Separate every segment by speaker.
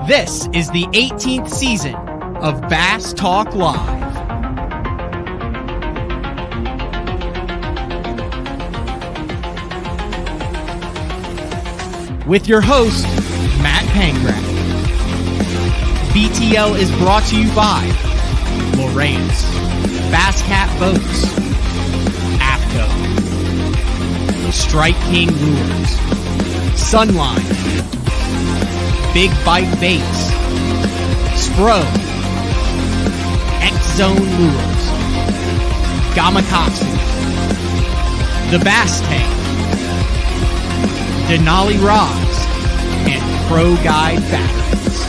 Speaker 1: This is the 18th season of Bass Talk Live. With your host, Matt Pangrath. BTL is brought to you by Lowrance, Bass Cat Boats, AFCO, Strike King Lures, Sunline, Big Bite Baits, Spro, X-Zone Lures, Gamakatsu, The Bass Tank, Denali Rods, and Pro Guide Batteries.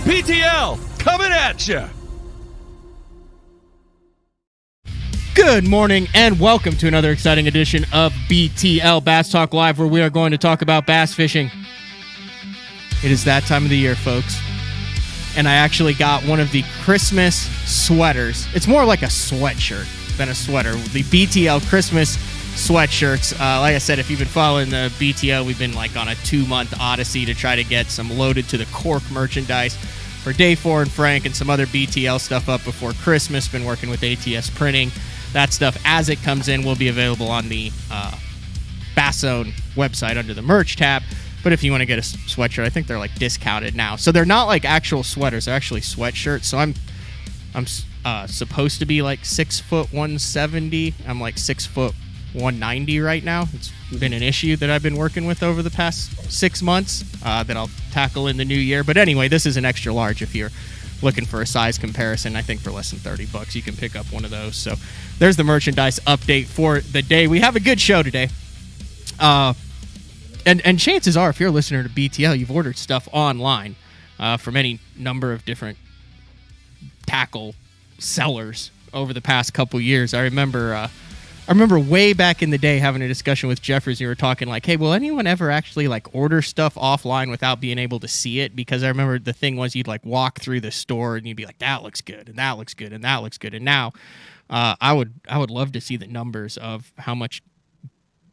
Speaker 2: PTL, coming at you!
Speaker 1: Good morning and welcome to another exciting edition of BTL Bass Talk Live, where we are going to talk about bass fishing. It is that time of the year, folks. And I actually got one of the Christmas sweaters. It's more like a sweatshirt than a sweater. The BTL Christmas sweatshirts. Like I said, if you've been following the BTL, we've been like on a 2-month odyssey to try to get some loaded to the cork merchandise for Day 4 and Frank and some other BTL stuff up before Christmas. Been working with ATS Printing. That stuff, as it comes in, will be available on the Bass Zone website under the merch tab. But if you want to get a sweatshirt, I think they're like discounted now. So they're not like actual sweaters; they're actually sweatshirts. So I'm supposed to be like 6'170". I'm like 6'190" right now. It's been an issue that I've been working with over the past 6 months that I'll tackle in the new year. But anyway, this is an extra large if you're looking for a size comparison. I think for less than $30 you can pick up one of those. So there's the merchandise update for the day. We have a good show today. And chances are, if you're a listener to BTL, you've ordered stuff online from any number of different tackle sellers over the past couple years. I remember way back in the day having a discussion with Jeffers. You were talking like, hey, will anyone ever actually like order stuff offline without being able to see it? Because I remember the thing was you'd like walk through the store and you'd be like, that looks good, and that looks good, and that looks good. And now I would love to see the numbers of how much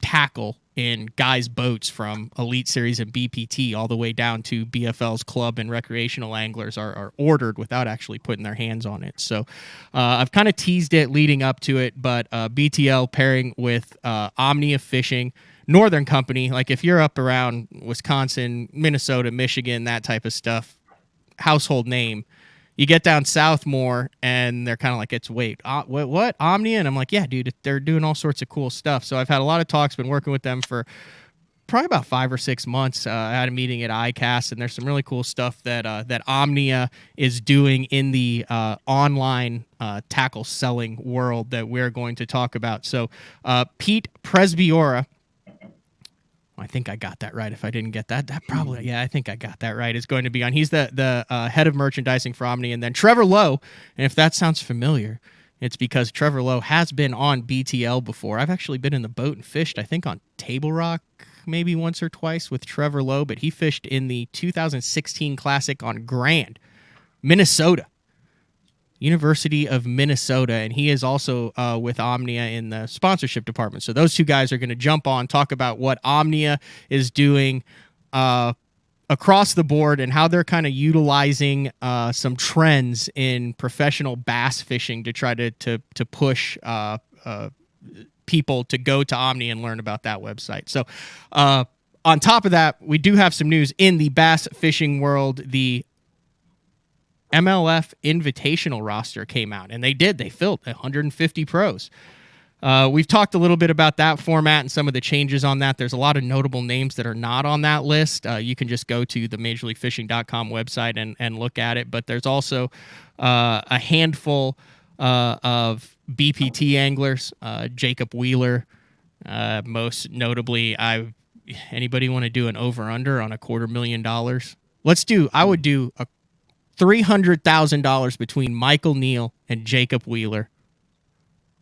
Speaker 1: tackle in guys' boats from Elite Series and BPT all the way down to BFL's club and recreational anglers are ordered without actually putting their hands on it. So I've kind of teased it leading up to it, but BTL pairing with Omnia Fishing, Northern Company, like if you're up around Wisconsin, Minnesota, Michigan, that type of stuff, household name. You get down south more, and they're kind of like, what, Omnia? And I'm like, yeah, dude, they're doing all sorts of cool stuff. So I've had a lot of talks, been working with them for probably about 5 or 6 months. I had a meeting at ICAST, and there's some really cool stuff that Omnia is doing in the online tackle selling world that we're going to talk about. So Pete Presbiora, I think I got that right. If I didn't get that probably, yeah, I think I got that right. Is going to be on. He's the head of merchandising for Omni, and then Trevor Lowe. And if that sounds familiar, it's because Trevor Lowe has been on BTL before. I've actually been in the boat and fished, I think, on Table Rock maybe once or twice with Trevor Lowe, but he fished in the 2016 Classic on Grand, Minnesota. University of Minnesota, and he is also with Omnia in the sponsorship department. So those two guys are going to jump on, talk about what Omnia is doing across the board and how they're kind of utilizing some trends in professional bass fishing to try to push people to go to Omnia and learn about that website. So on top of that, we do have some news in the bass fishing world. The MLF Invitational roster came out, and they filled 150 pros. We've talked a little bit about that format and some of the changes on that. There's a lot of notable names that are not on that list. You can just go to the MajorLeagueFishing.com website and look at it, but there's also a handful of BPT anglers, Jacob Wheeler, most notably. Anybody want to do an over-under on $250,000? I would do a $300,000 between Michael Neal and Jacob Wheeler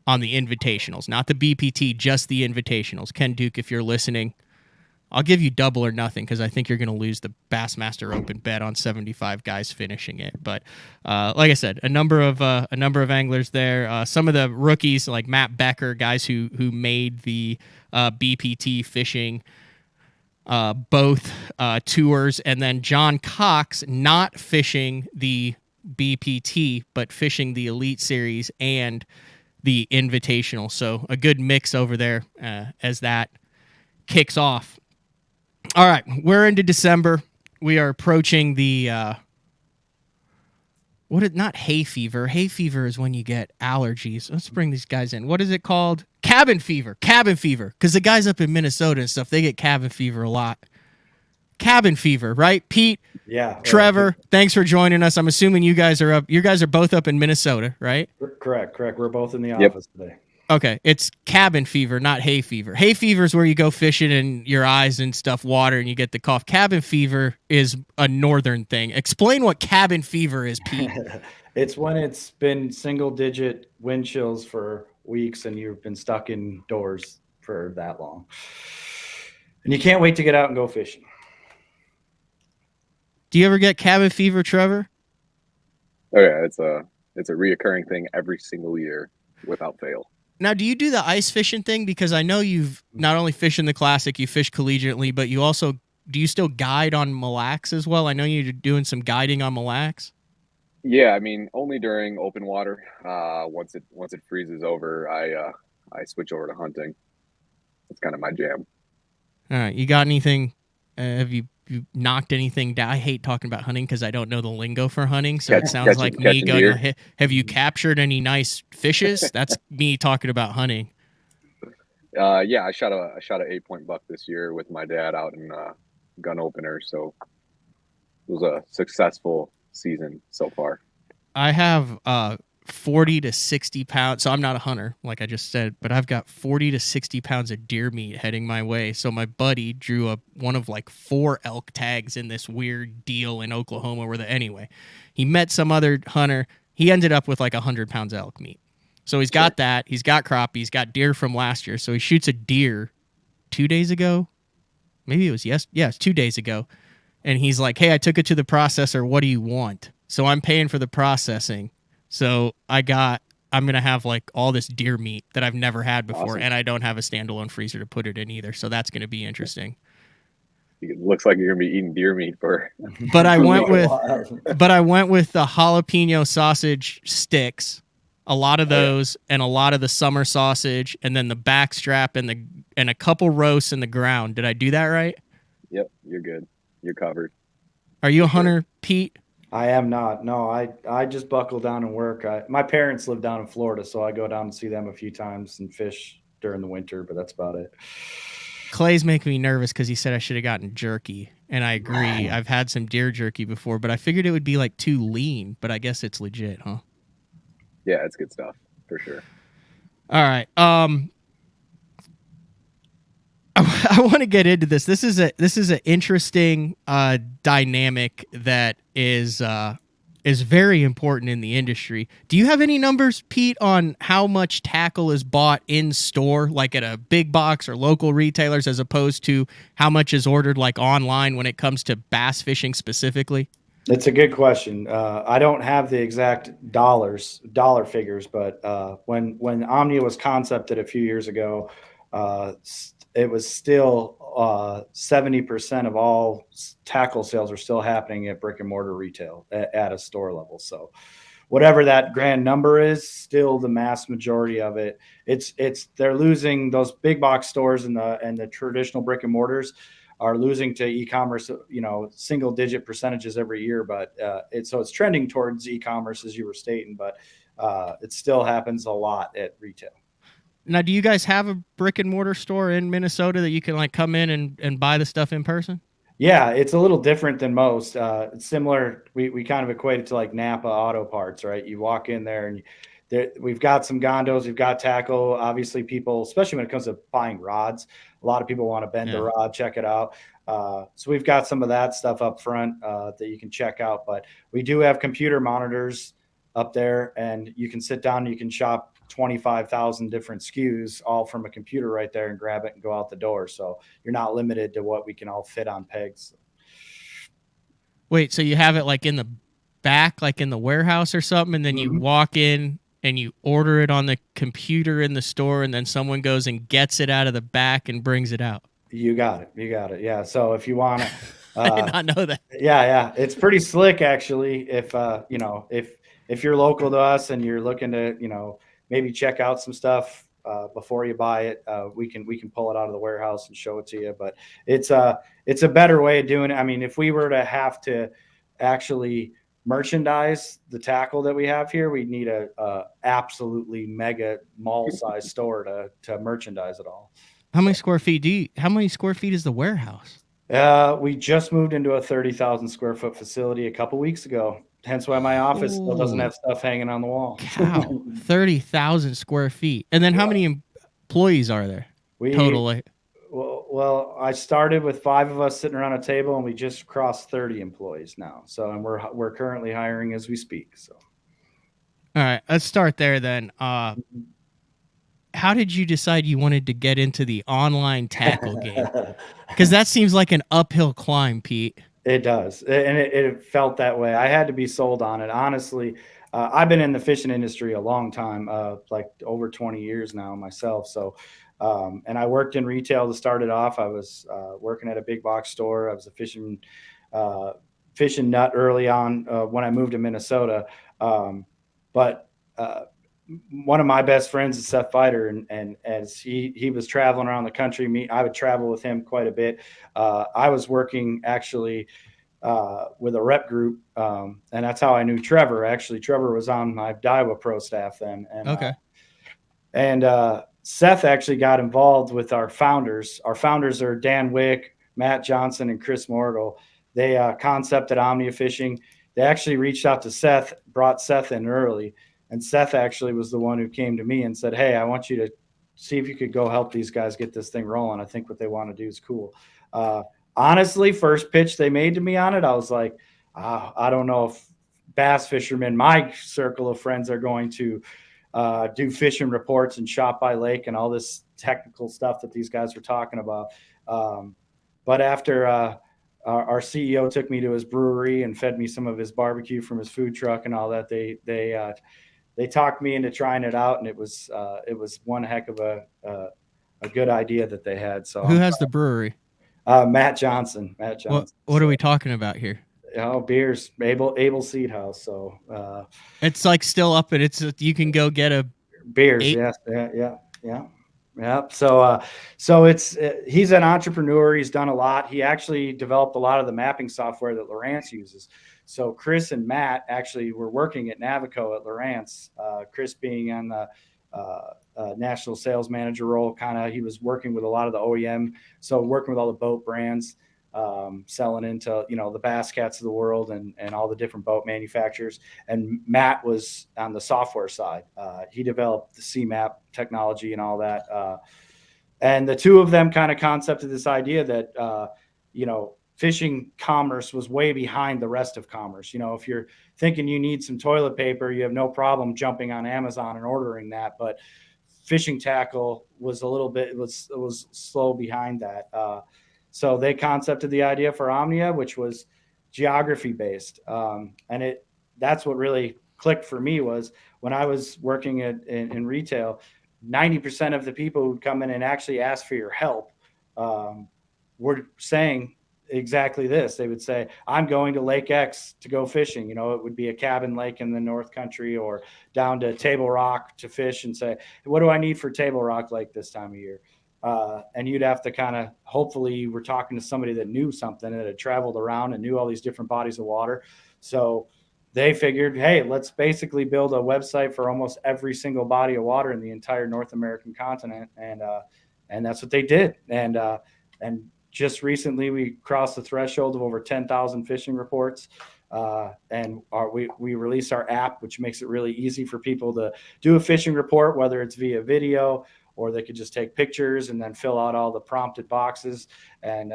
Speaker 1: on the invitationals, not the BPT, just the invitationals. Ken Duke, if you're listening, I'll give you double or nothing because I think you're going to lose the Bassmaster Open bet on 75 guys finishing it. But like I said, a number of anglers there. Some of the rookies like Matt Becker, guys who made the BPT fishing both tours, and then John Cox not fishing the BPT, but fishing the Elite Series and the Invitational. So a good mix over there as that kicks off. All right, we're into December. We are approaching the not hay fever. Hay fever is when you get allergies. Let's bring these guys in. What is it called? Cabin fever. Cabin fever. Because the guys up in Minnesota and stuff, they get cabin fever a lot. Cabin fever, right? Pete,
Speaker 3: Yeah.
Speaker 1: Trevor, thanks for joining us. I'm assuming you guys are up. You guys are both up in Minnesota, right?
Speaker 3: Correct. We're both in the office today.
Speaker 1: Okay, it's cabin fever, not hay fever. Hay fever is where you go fishing and your eyes and stuff water and you get the cough. Cabin fever is a northern thing. Explain what cabin fever is, Pete.
Speaker 3: It's when it's been single-digit wind chills for weeks and you've been stuck indoors for that long. And you can't wait to get out and go fishing.
Speaker 1: Do you ever get cabin fever, Trevor?
Speaker 4: Oh yeah, it's a reoccurring thing every single year without fail.
Speaker 1: Now, do you do the ice fishing thing? Because I know you've not only fished in the Classic, you fish collegiately, but you also, do you still guide on Mille Lacs as well? I know you're doing some guiding on Mille Lacs.
Speaker 4: Yeah, I mean, only during open water. Once it freezes over, I switch over to hunting. It's kind of my jam.
Speaker 1: All right, you got anything? Have you knocked anything down? I hate talking about hunting because I don't know the lingo for hunting, so it sounds like me going, have you captured any nice fishes? That's me talking about hunting.
Speaker 4: Yeah, I shot a 8-point buck this year with my dad out in gun opener, so it was a successful season so far.
Speaker 1: I have 40 to 60 pounds. So I'm not a hunter, like I just said, but I've got 40 to 60 pounds of deer meat heading my way. So my buddy drew one of like 4 elk tags in this weird deal in Oklahoma anyway, he met some other hunter. He ended up with like 100 pounds of elk meat. So he's got that. He's got crappie. He's got deer from last year. So he shoots a deer 2 days ago. Maybe it was it's 2 days ago. And he's like, hey, I took it to the processor. What do you want? So I'm paying for the processing. So I'm going to have like all this deer meat that I've never had before. Awesome. And I don't have a standalone freezer to put it in either. So that's going to be interesting.
Speaker 4: It looks like you're going to be eating deer meat
Speaker 1: but I went with the jalapeno sausage sticks, a lot of those, and a lot of the summer sausage, and then the backstrap and a couple roasts in the ground. Did I do that right?
Speaker 4: Yep, you're good. You're covered.
Speaker 1: Are you a hunter, Pete?
Speaker 3: I am not. No, I just buckle down and work. My parents live down in Florida, so I go down and see them a few times and fish during the winter, but that's about it.
Speaker 1: Clay's making me nervous because he said I should have gotten jerky, and I agree. I've had some deer jerky before, but I figured it would be like too lean, but I guess it's legit, huh?
Speaker 4: Yeah, it's good stuff for sure.
Speaker 1: All right. I want to get into this. This is an interesting dynamic that is very important in the industry. Do you have any numbers, Pete, on how much tackle is bought in store, like at a big box or local retailers, as opposed to how much is ordered like online when it comes to bass fishing specifically?
Speaker 3: It's a good question. I don't have the exact dollar figures, but when Omnia was concepted a few years ago, it was still 70% of all tackle sales are still happening at brick and mortar retail at a store level. So whatever that grand number is, still the mass majority of it. They're losing those big box stores and the traditional brick and mortars are losing to e-commerce, single digit percentages every year. But it's trending towards e-commerce, as you were stating, but it still happens a lot at retail.
Speaker 1: Now, do you guys have a brick and mortar store in Minnesota that you can like come in and buy the stuff in person?
Speaker 3: Yeah, it's a little different than most. It's similar. We kind of equate it to like Napa Auto Parts, right? You walk in there and we've got some gondos, we've got tackle. Obviously, people, especially when it comes to buying rods, a lot of people want to bend the rod, check it out. So we've got some of that stuff up front that you can check out. But we do have computer monitors up there, and you can sit down and you can shop 25,000 different SKUs all from a computer right there and grab it and go out the door. So you're not limited to what we can all fit on pegs.
Speaker 1: Wait, so you have it like in the back, like in the warehouse or something, and then you walk in and you order it on the computer in the store, and then someone goes and gets it out of the back and brings it out?
Speaker 3: You got it. You got it. Yeah. So if you want to,
Speaker 1: I did not know that.
Speaker 3: yeah, it's pretty slick actually. If if you're local to us and you're looking to maybe check out some stuff before you buy it, we can pull it out of the warehouse and show it to you. But it's a better way of doing it. I mean, if we were to have to actually merchandise the tackle that we have here, we'd need a absolutely mega mall size store to merchandise it all.
Speaker 1: How many square feet is the warehouse?
Speaker 3: We just moved into a 30,000 square foot facility a couple weeks ago. Hence why my office still doesn't have stuff hanging on the wall.
Speaker 1: Cow, 30,000 square feet. And then how many employees are there total?
Speaker 3: Well, I started with 5 of us sitting around a table, and we just crossed 30 employees now. So, and we're currently hiring as we speak. So,
Speaker 1: all right, let's start there then. How did you decide you wanted to get into the online tackle game? Because that seems like an uphill climb, Pete.
Speaker 3: It does, and it felt that way. I had to be sold on it. Honestly, I've been in the fishing industry a long time, like over 20 years now myself. So, and I worked in retail to start it off. I was working at a big box store. I was a fishing nut early on when I moved to Minnesota. But one of my best friends is Seth Fighter, and as he was traveling around the country, I would travel with him quite a bit. I was working actually with a rep group, and that's how I knew Trevor. Actually, Trevor was on my Daiwa Pro staff then. And,
Speaker 1: okay.
Speaker 3: Seth actually got involved with our founders. Our founders are Dan Wick, Matt Johnson, and Chris Morgel. They concepted Omnia Fishing. They actually reached out to Seth, brought Seth in early. And Seth actually was the one who came to me and said, "Hey, I want you to see if you could go help these guys get this thing rolling. I think what they want to do is cool." Honestly, first pitch they made to me on it, I was like, I don't know if bass fishermen, my circle of friends, are going to do fishing reports and shop by lake and all this technical stuff that these guys were talking about. But after our CEO took me to his brewery and fed me some of his barbecue from his food truck and all that, they talked me into trying it out, and it was one heck of a good idea that they had. So
Speaker 1: who has the brewery?
Speaker 3: Matt Johnson.
Speaker 1: What are we talking about here?
Speaker 3: Oh, beers. Able Seed House. So
Speaker 1: it's like still up, and you can go get a
Speaker 3: beers. Yes. Yeah. So it's he's an entrepreneur. He's done a lot. He actually developed a lot of the mapping software that Lowrance uses. So Chris and Matt actually were working at Navico at Lowrance. Chris being on the national sales manager role, he was working with a lot of the OEM. So working with all the boat brands, selling into, the Bass Cats of the world and all the different boat manufacturers. And Matt was on the software side. He developed the CMAP technology and all that. And the two of them kind of concepted this idea that, fishing commerce was way behind the rest of commerce. If you're thinking you need some toilet paper, you have no problem jumping on Amazon and ordering that. But fishing tackle was it was slow behind that. So they concepted the idea for Omnia, which was geography based. And that's what really clicked for me was when I was working in retail, 90% of the people who'd come in and actually ask for your help were saying exactly this. They would say, "I'm going to Lake X to go fishing." It would be a cabin lake in the North Country or down to Table Rock to fish, and say, "What do I need for Table Rock Lake this time of year?" And you'd have to hopefully you were talking to somebody that knew something, that had traveled around and knew all these different bodies of water. So they figured, hey, let's basically build a website for almost every single body of water in the entire North American continent. And that's what they did. And just recently we crossed the threshold of over 10,000 fishing reports. And we released our app, which makes it really easy for people to do a fishing report, whether it's via video or they could just take pictures and then fill out all the prompted boxes. And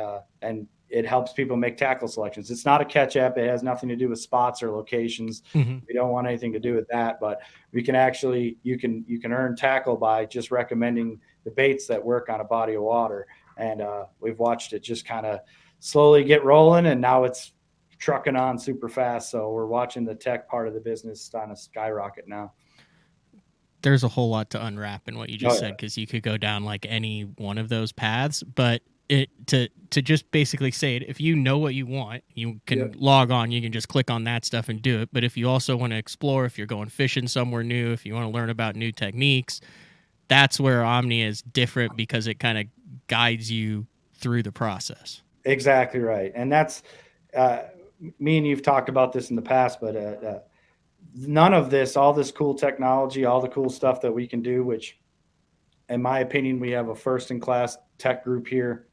Speaker 3: it helps people make tackle selections. It's not a catch app. It has nothing to do with spots or locations.
Speaker 1: Mm-hmm.
Speaker 3: We don't want anything to do with that, but we can actually, you can earn tackle by just recommending the baits that work on a body of water. And we've watched it just kind of slowly get rolling, and now it's trucking on super fast. So we're watching the tech part of the business on a skyrocket now.
Speaker 1: There's a whole lot to unwrap in what you just said, because you could go down like any one of those paths. But to just basically say it. If you know what you want, you can log on. You can just click on that stuff and do it. But if you also want to explore, if you're going fishing somewhere new, if you want to learn about new techniques, that's where Omnia is different because it kind of guides you through the process.
Speaker 3: Exactly right. And that's me and you've talked about this in the past, but none of this, all this cool technology, all the cool stuff that we can do, which in my opinion, we have a first in class tech group here.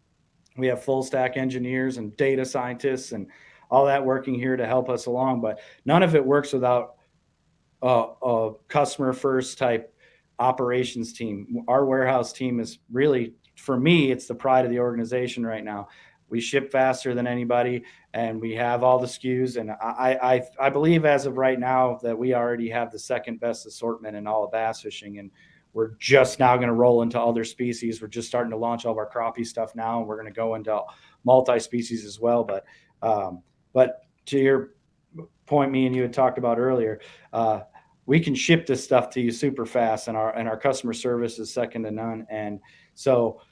Speaker 3: We have full stack engineers and data scientists and all that working here to help us along. But none of it works without a customer first type operations team. Our warehouse team is really, for me, it's the pride of the organization right now. We ship faster than anybody, and we have all the SKUs. And I believe as of right now that we already have the second best assortment in all of bass fishing. And we're just now going to roll into other species. We're just starting to launch all of our crappie stuff now, and we're going to go into multi-species as well. But to your point, me and you had talked about earlier, we can ship this stuff to you super fast, and our customer service is second to none. And so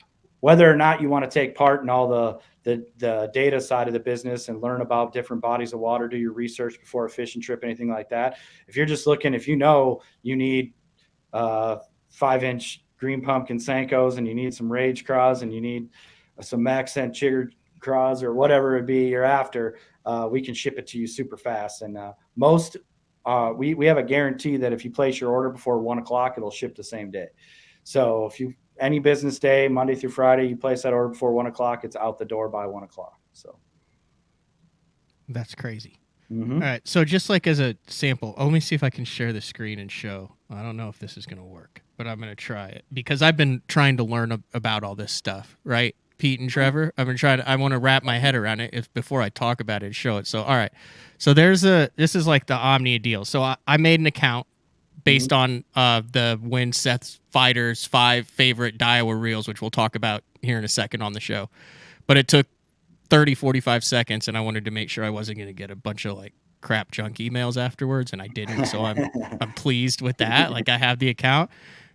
Speaker 3: whether or not you want to take part in all the data side of the business and learn about different bodies of water, do your research before a fishing trip, anything like that. If you're just looking, if you know you need 5-inch green pumpkin Senkos and you need some rage craws and you need some accent chigger craws or whatever it be you're after, we can ship it to you super fast. And we have a guarantee that if you place your order before 1 o'clock, it'll ship the same day. So if you, any business day, Monday through Friday, you place that order before 1 o'clock, it's out the door by 1 o'clock. So
Speaker 1: that's crazy.
Speaker 3: Mm-hmm.
Speaker 1: All right. So just like as a sample, let me see if I can share the screen and show. I don't know if this is going to work, but I'm going to try it because I've been trying to learn about all this stuff, right? Pete and Trevor, I've been trying to, I want to wrap my head around it before I talk about it and show it. So, all right. So this is like the Omnia deal. So I made an account based on the Win Seth Fighter's 5 favorite Daiwa reels, which we'll talk about here in a second on the show. But it took 45 seconds, and I wanted to make sure I wasn't going to get a bunch of like crap junk emails afterwards, and I didn't. So I'm pleased with that. Like I have the account,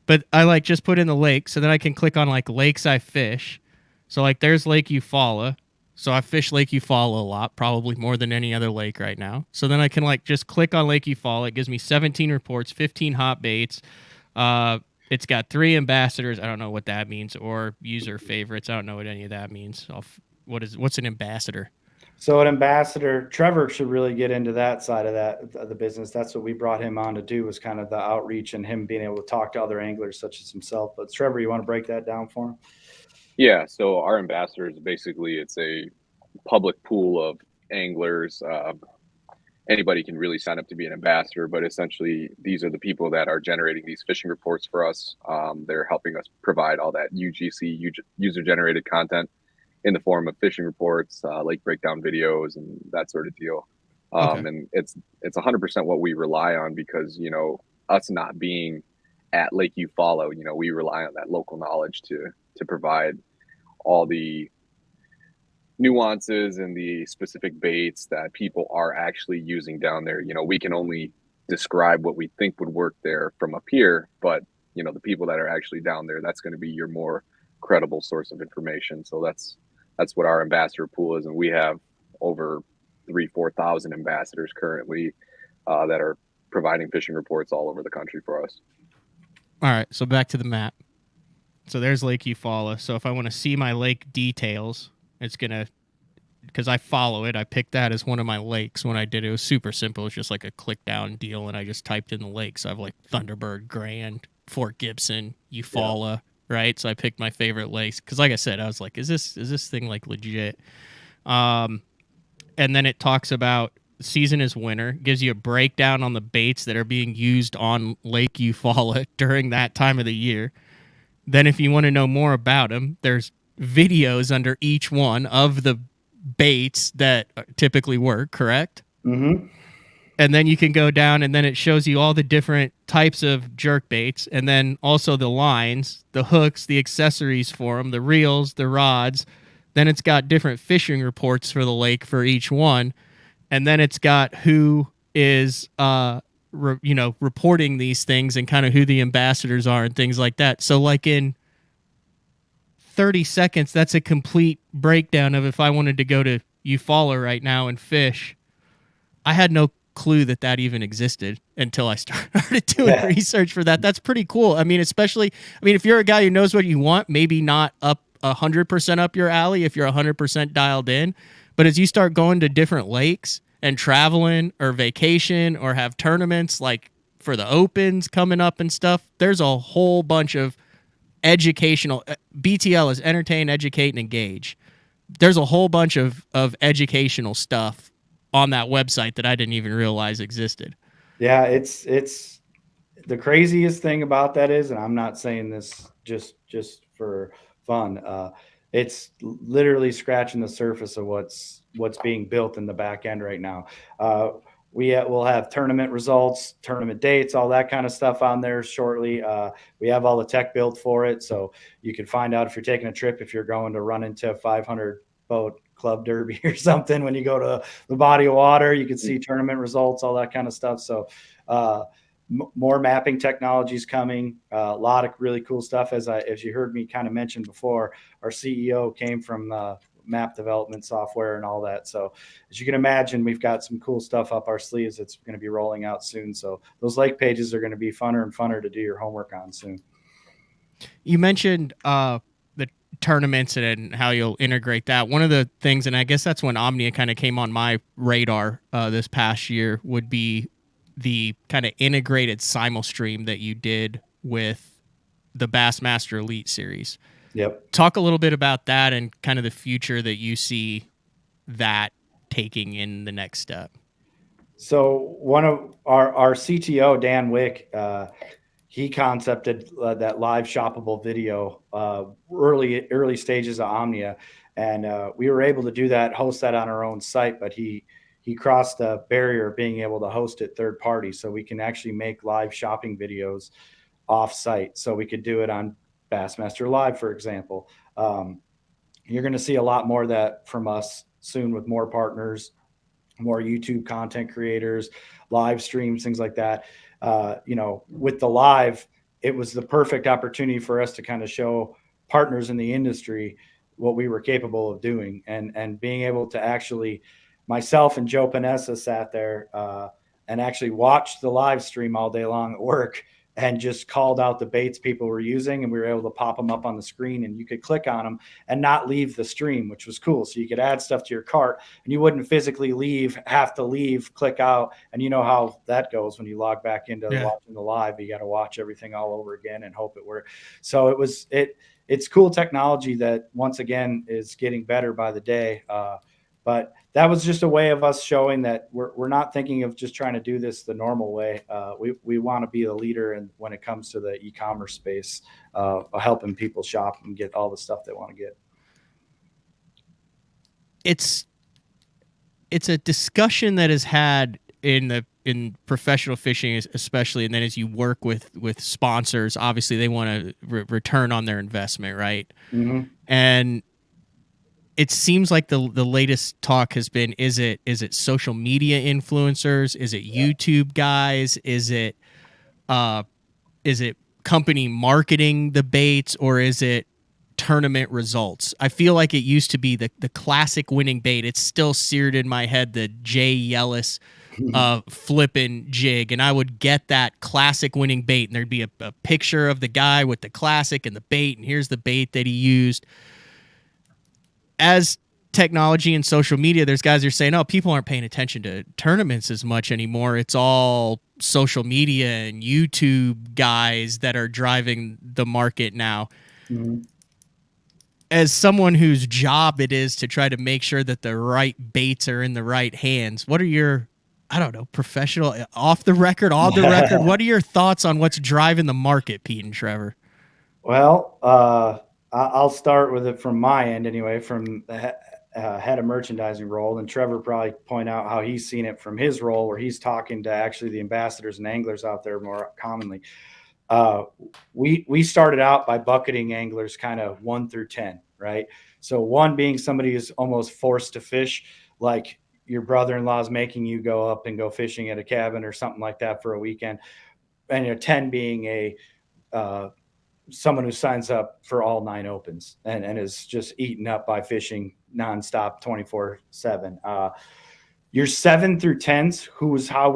Speaker 1: but I like just put in the lake, so then I can click on like lakes I fish. So like there's Lake Eufaula. So I fish Lake Eufaula a lot, probably more than any other lake right now. So then I can like just click on Lake Eufaula. It gives me 17 reports, 15 hot baits. It's got 3 ambassadors. I don't know what that means, or user favorites. I don't know what any of that means. What's an ambassador?
Speaker 3: So an ambassador, Trevor should really get into that side of the business. That's what we brought him on to do, was kind of the outreach and him being able to talk to other anglers such as himself. But Trevor, you want to break that down for him?
Speaker 4: Yeah, so our ambassadors, basically, it's a public pool of anglers. Anybody can really sign up to be an ambassador, but essentially these are the people that are generating these fishing reports for us. They're helping us provide all that UGC, user-generated content, in the form of fishing reports, lake breakdown videos, and that sort of deal. And it's 100% what we rely on because, you know, us not being at Lake Eufaula, you know, we rely on that local knowledge to provide all the nuances and the specific baits that people are actually using down there. You know, we can only describe what we think would work there from up here, but, you know, the people that are actually down there, that's going to be your more credible source of information. So that's what our ambassador pool is. And we have over 4,000 ambassadors currently that are providing fishing reports all over the country for us.
Speaker 1: All right. So back to the map. So there's Lake Eufaula. So if I want to see my lake details, it's going to, because I follow it, I picked that as one of my lakes when I did it. It was super simple. It was just like a click down deal, and I just typed in the lakes. So I have like Thunderbird, Grand, Fort Gibson, Eufaula, right? So I picked my favorite lakes because, like I said, I was like, is this thing like legit? And then it talks about season is winter, gives you a breakdown on the baits that are being used on Lake Eufaula during that time of the year. Then if you want to know more about them, there's videos under each one of the baits that typically work, correct?
Speaker 3: Mm-hmm.
Speaker 1: And then you can go down, and then it shows you all the different types of jerk baits, and then also the lines, the hooks, the accessories for them, the reels, the rods. Then it's got different fishing reports for the lake for each one, and then it's got who is reporting these things and kind of who the ambassadors are and things like that. So like in 30 seconds, that's a complete breakdown of if I wanted to go to Eufaula right now and fish. I had no clue that that even existed until I started doing research for that. That's pretty cool. I mean, especially, if you're a guy who knows what you want, maybe not up 100% up your alley if you're 100% dialed in, but as you start going to different lakes and traveling or vacation or have tournaments like for the opens coming up and stuff, there's a whole bunch of educational. BTL is entertain, educate, and engage. There's a whole bunch of educational stuff on that website that I didn't even realize existed.
Speaker 3: Yeah, it's the craziest thing about that is, and I'm not saying this just for fun. It's literally scratching the surface of what's being built in the back end right now. We'll have tournament results, tournament dates, all that kind of stuff on there shortly. We have all the tech built for it, so you can find out if you're taking a trip, if you're going to run into a 500 boat club derby or something. When you go to the body of water, you can see tournament results, all that kind of stuff. So more mapping technologies coming, a lot of really cool stuff. As you heard me kind of mention before, our CEO came from map development software and all that. So as you can imagine, we've got some cool stuff up our sleeves that's going to be rolling out soon. So those lake pages are going to be funner and funner to do your homework on soon.
Speaker 1: You mentioned the tournaments and how you'll integrate that. One of the things, and I guess that's when Omnia kind of came on my radar this past year, would be the kind of integrated simulstream that you did with the Bassmaster Elite Series.
Speaker 3: Yep.
Speaker 1: Talk a little bit about that and kind of the future that you see that taking in the next step.
Speaker 3: So one of our CTO, Dan Wick, he concepted that live shoppable video early stages of Omnia, and we were able to do that, host that on our own site. But he crossed the barrier of being able to host it third party, so we can actually make live shopping videos off site. So we could do it on Bassmaster Live, for example. You're going to see a lot more of that from us soon with more partners, more YouTube content creators, live streams, things like that. With the live, it was the perfect opportunity for us to kind of show partners in the industry what we were capable of doing, and being able to actually, myself and Joe Panessa sat there and actually watched the live stream all day long at work and just called out the baits people were using, and we were able to pop them up on the screen, and you could click on them and not leave the stream, which was cool. So you could add stuff to your cart and you wouldn't physically have to leave, click out. And you know how that goes when you log back into watching the live, you got to watch everything all over again and hope it works. So it's cool technology that once again is getting better by the day. But that was just a way of us showing that we're not thinking of just trying to do this the normal way. We want to be a leader when it comes to the e-commerce space, helping people shop and get all the stuff they want to get.
Speaker 1: It's a discussion that is had in professional fishing, especially, and then as you work with sponsors, obviously they want to return on their investment, right?
Speaker 3: Mm-hmm.
Speaker 1: And it seems like the latest talk has been, is it social media influencers? Is it YouTube guys? Is it company marketing the baits, or is it tournament results? I feel like it used to be the classic winning bait. It's still seared in my head, the Jay Yellis flipping jig, and I would get that classic winning bait, and there'd be a picture of the guy with the classic and the bait, and here's the bait that he used. As technology and social media, there's guys who are saying, oh, people aren't paying attention to tournaments as much anymore. It's all social media and YouTube guys that are driving the market now.
Speaker 3: Mm-hmm.
Speaker 1: As someone whose job it is to try to make sure that the right baits are in the right hands, what are your, I don't know, professional, off the record, on the record, what are your thoughts on what's driving the market, Pete and Trevor?
Speaker 3: Well, I'll start with it from my end anyway, from the head of merchandising role. And Trevor probably point out how he's seen it from his role, where he's talking to actually the ambassadors and anglers out there more commonly. We started out by bucketing anglers kind of 1 through 10, right? So 1 being somebody who's almost forced to fish, like your brother-in-law's making you go up and go fishing at a cabin or something like that for a weekend. And 10 being a someone who signs up for all 9 opens and is just eaten up by fishing nonstop 24/7. Your 7 through 10s, who is how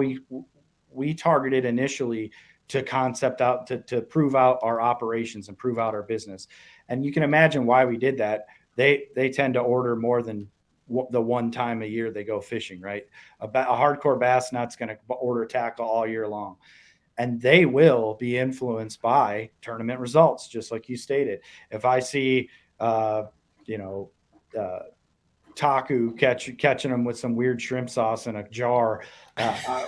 Speaker 3: we targeted initially to concept out to prove out our operations and prove out our business. And you can imagine why we did that. They tend to order more than the one time a year they go fishing, right? A hardcore bass nut's going to order tackle all year long. And they will be influenced by tournament results, just like you stated. If I see, Taku catching them with some weird shrimp sauce in a jar,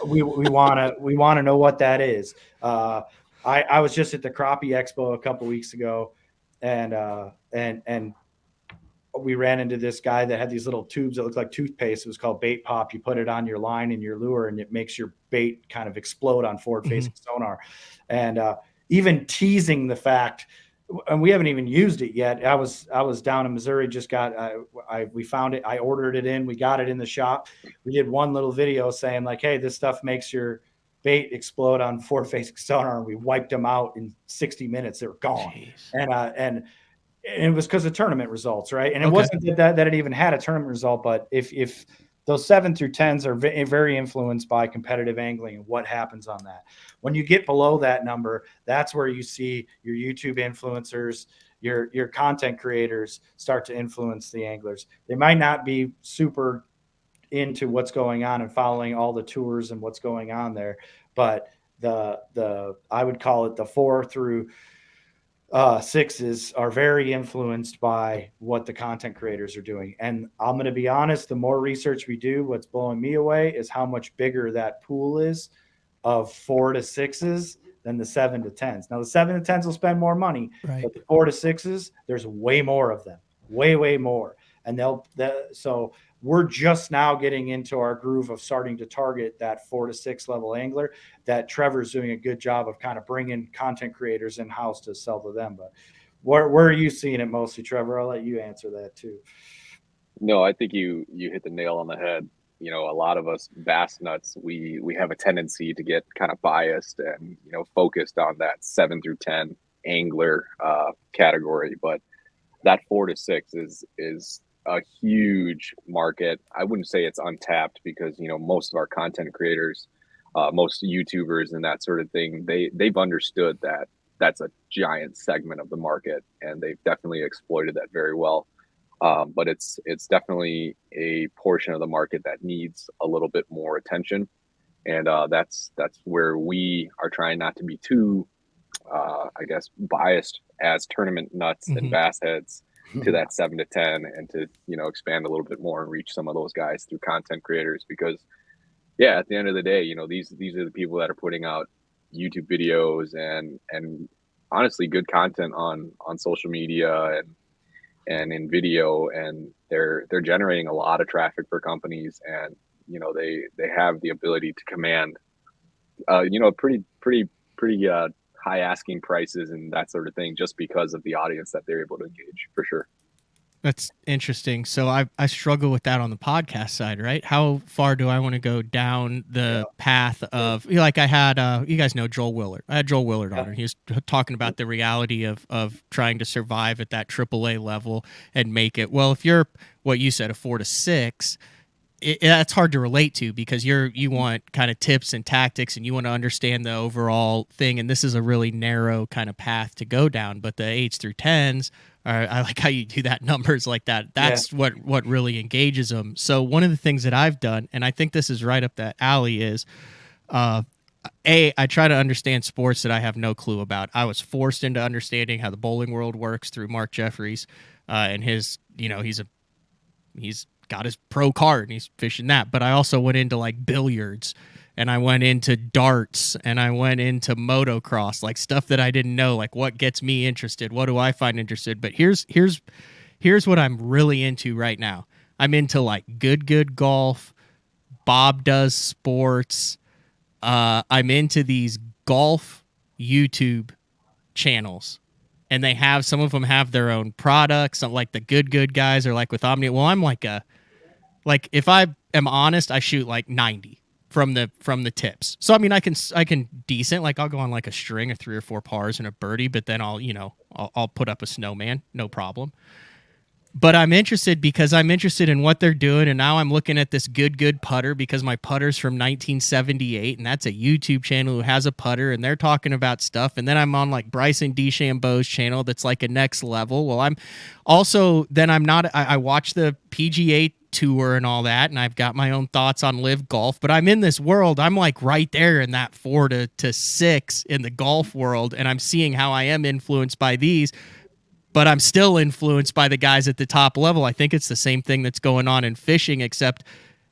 Speaker 3: we want to know what that is. I was just at the Crappie Expo a couple weeks ago, and we ran into this guy that had these little tubes that looked like toothpaste. It was called bait pop. You put it on your line and your lure, and it makes your bait kind of explode on forward-facing sonar. And even teasing the fact, and we haven't even used it yet. I was down in Missouri, just we found it. I ordered it in. We got it in the shop. We did one little video saying like, hey, this stuff makes your bait explode on forward-facing sonar. And we wiped them out in 60 minutes. They were gone. Jeez. And it was because of tournament results, right? And it wasn't that it even had a tournament result, but if those 7 through 10s are very influenced by competitive angling and what happens on that. When you get below that number, that's where you see your YouTube influencers, your content creators start to influence the anglers. They might not be super into what's going on and following all the tours and what's going on there, but I would call it the 4 through 6s are very influenced by what the content creators are doing. And I'm going to be honest, the more research we do, what's blowing me away is how much bigger that pool is of 4 to 6s than the 7 to 10s. Now the 7 to 10s will spend more money, right? But the 4 to 6s, there's way more of them, way more. And so we're just now getting into our groove of starting to target that 4 to 6 level angler that Trevor's doing a good job of kind of bringing content creators in house to sell to them. But where are you seeing it mostly, Trevor? I'll let you answer that too.
Speaker 4: No, I think you hit the nail on the head. You know, a lot of us bass nuts, we have a tendency to get kind of biased and, focused on that 7 through 10 angler category. But that 4 to 6 is a huge market. I wouldn't say it's untapped because, most of our content creators, most YouTubers and that sort of thing, they've understood that that's a giant segment of the market, and they've definitely exploited that very well. But it's definitely a portion of the market that needs a little bit more attention. And that's where we are trying not to be too, biased as tournament nuts and bass heads to that 7 to 10, and to, expand a little bit more and reach some of those guys through content creators. Because at the end of the day, these are the people that are putting out YouTube videos and honestly good content on social media and in video, and they're generating a lot of traffic for companies, and they have the ability to command pretty high asking prices and that sort of thing, just because of the audience that they're able to engage, for sure.
Speaker 1: That's interesting. So I struggle with that on the podcast side, right? How far do I want to go down the path of, like I had, you guys know Joel Willard. I had Joel Willard on, and he was talking about the reality of trying to survive at that AAA level and make it. Well, if you're, what you said, a 4 to 6, that's hard to relate to, because you want kind of tips and tactics, and you want to understand the overall thing. And this is a really narrow kind of path to go down. But the 8s through 10s, I like how you do that, numbers like that. That's what really engages them. So one of the things that I've done, and I think this is right up that alley, is I try to understand sports that I have no clue about. I was forced into understanding how the bowling world works through Mark Jeffries, and his, he's got his pro card and he's fishing that. But I also went into like billiards, and I went into darts, and I went into motocross, like stuff that I didn't know, like what gets me interested, what do I find interested. But here's what I'm really into right now. I'm into like good golf. Bob does sports. I'm into these golf YouTube channels, and they have, some of them have their own products. Some, like the good guys are like with Omnia. Well, I'm like if I am honest, I shoot like 90 from the tips. So I mean, I can decent, like I'll go on like a string of 3 or 4 pars and a birdie, but then I'll put up a snowman, no problem. But I'm interested because I'm interested in what they're doing, and now I'm looking at this good putter because my putter's from 1978, and that's a YouTube channel who has a putter, and they're talking about stuff. And then I'm on like Bryson DeChambeau's channel that's like a next level. Well, I'm also then I'm not. I watch the PGA Tour and all that, and I've got my own thoughts on live golf. But I'm in this world. I'm like right there in that 4 to 6 in the golf world, and I'm seeing how I am influenced by these. But I'm still influenced by the guys at the top level. I think it's the same thing that's going on in fishing, except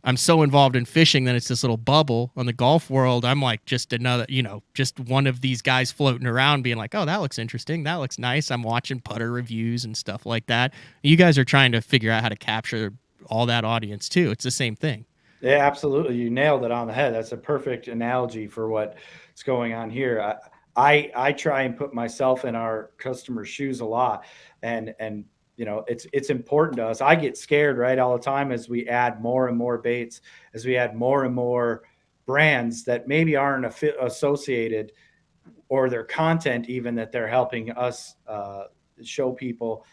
Speaker 1: I'm so involved in fishing that it's this little bubble. On the golf world, I'm like just another, just one of these guys floating around being like, oh, that looks interesting. That looks nice. I'm watching putter reviews and stuff like that. You guys are trying to figure out how to capture all that audience too. It's the same thing.
Speaker 3: Yeah, absolutely. You nailed it on the head. That's a perfect analogy for what's going on here. I try and put myself in our customers' shoes a lot, and it's important to us. I get scared right all the time as we add more and more baits, as we add more and more brands that maybe aren't associated, or their content even that they're helping us show people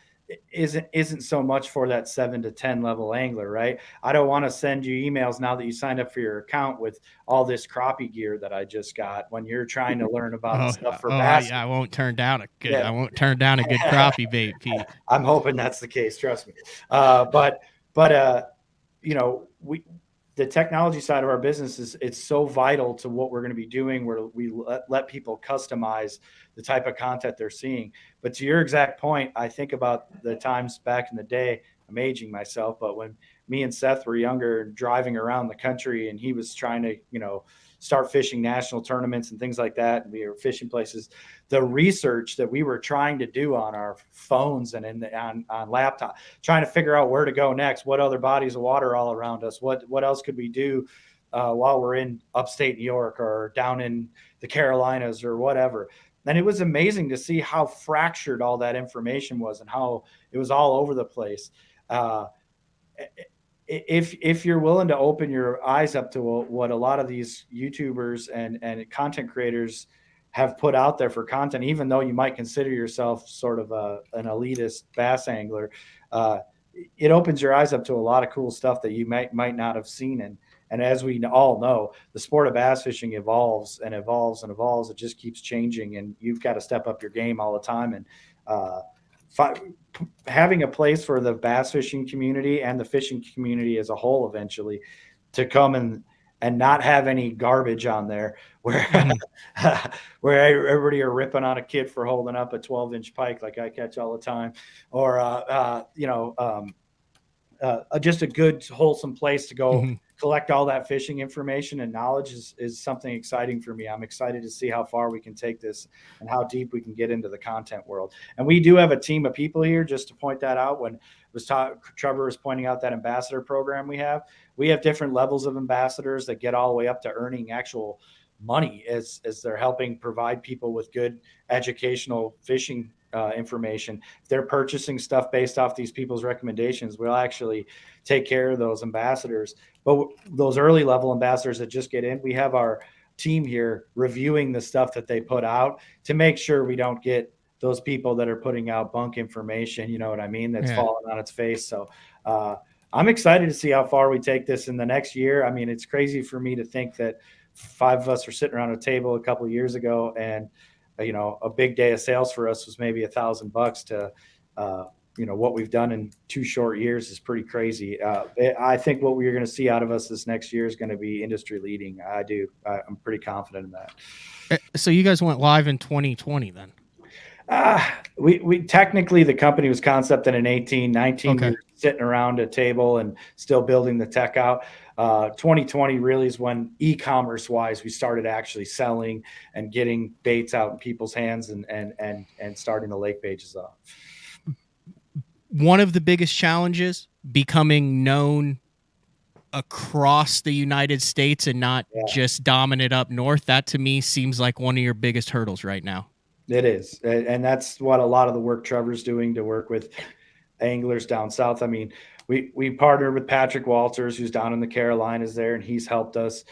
Speaker 3: isn't so much for that 7 to 10 level angler, right? I don't want to send you emails now that you signed up for your account with all this crappie gear that I just got when you're trying to learn about stuff for bass.
Speaker 1: I won't turn down a good. Yeah. I won't turn down a good crappie bait, Pete.
Speaker 3: I'm hoping that's the case. Trust me. The technology side of our business it's so vital to what we're going to be doing, where we let people customize the type of content they're seeing. But to your exact point, I think about the times back in the day. I'm aging myself, but when me and Seth were younger and driving around the country, and he was trying to, start fishing national tournaments and things like that, and we were fishing places, the research that we were trying to do on our phones and on laptop, trying to figure out where to go next, what other bodies of water all around us, what else could we do while we're in upstate New York or down in the Carolinas or whatever. And it was amazing to see how fractured all that information was and how it was all over the place. If you're willing to open your eyes up to what a lot of these YouTubers and content creators have put out there for content, even though you might consider yourself sort of an elitist bass angler, it opens your eyes up to a lot of cool stuff that you might not have seen. And as we all know, the sport of bass fishing evolves and evolves and evolves. It just keeps changing, and you've got to step up your game all the time. And having a place for the bass fishing community and the fishing community as a whole eventually to come and not have any garbage on there where where everybody are ripping on a kid for holding up a 12-inch pike like I catch all the time, or just a good wholesome place to go collect all that fishing information and knowledge is something exciting for me. I'm excited to see how far we can take this and how deep we can get into the content world. And we do have a team of people here, just to point that out. When Trevor was pointing out that ambassador program we have different levels of ambassadors that get all the way up to earning actual money as they're helping provide people with good educational fishing information. If they're purchasing stuff based off these people's recommendations, we'll actually take care of those ambassadors. But those early level ambassadors that just get in, we have our team here reviewing the stuff that they put out to make sure we don't get those people that are putting out bunk information, you know what I mean, that's falling on its face. So I'm excited to see how far we take this in the next year. I mean, it's crazy for me to think that 5 of us were sitting around a table a couple of years ago, and a big day of sales for us was maybe $1,000 to, what we've done in 2 short years is pretty crazy. I think what we're going to see out of us this next year is going to be industry leading. I'm pretty confident in that.
Speaker 1: So you guys went live in 2020 then?
Speaker 3: We technically, the company was concepted in 19
Speaker 1: Okay.
Speaker 3: We were sitting around a table and still building the tech out. 2020 really is when e-commerce wise, we started actually selling and getting baits out in people's hands and starting the lake pages up.
Speaker 1: One of the biggest challenges, becoming known across the United States and not just dominant up north. That to me seems like one of your biggest hurdles right now.
Speaker 3: It is. And that's what a lot of the work Trevor's doing to work with anglers down south. I mean, we partnered with Patrick Walters, who's down in the Carolinas there, and he's helped us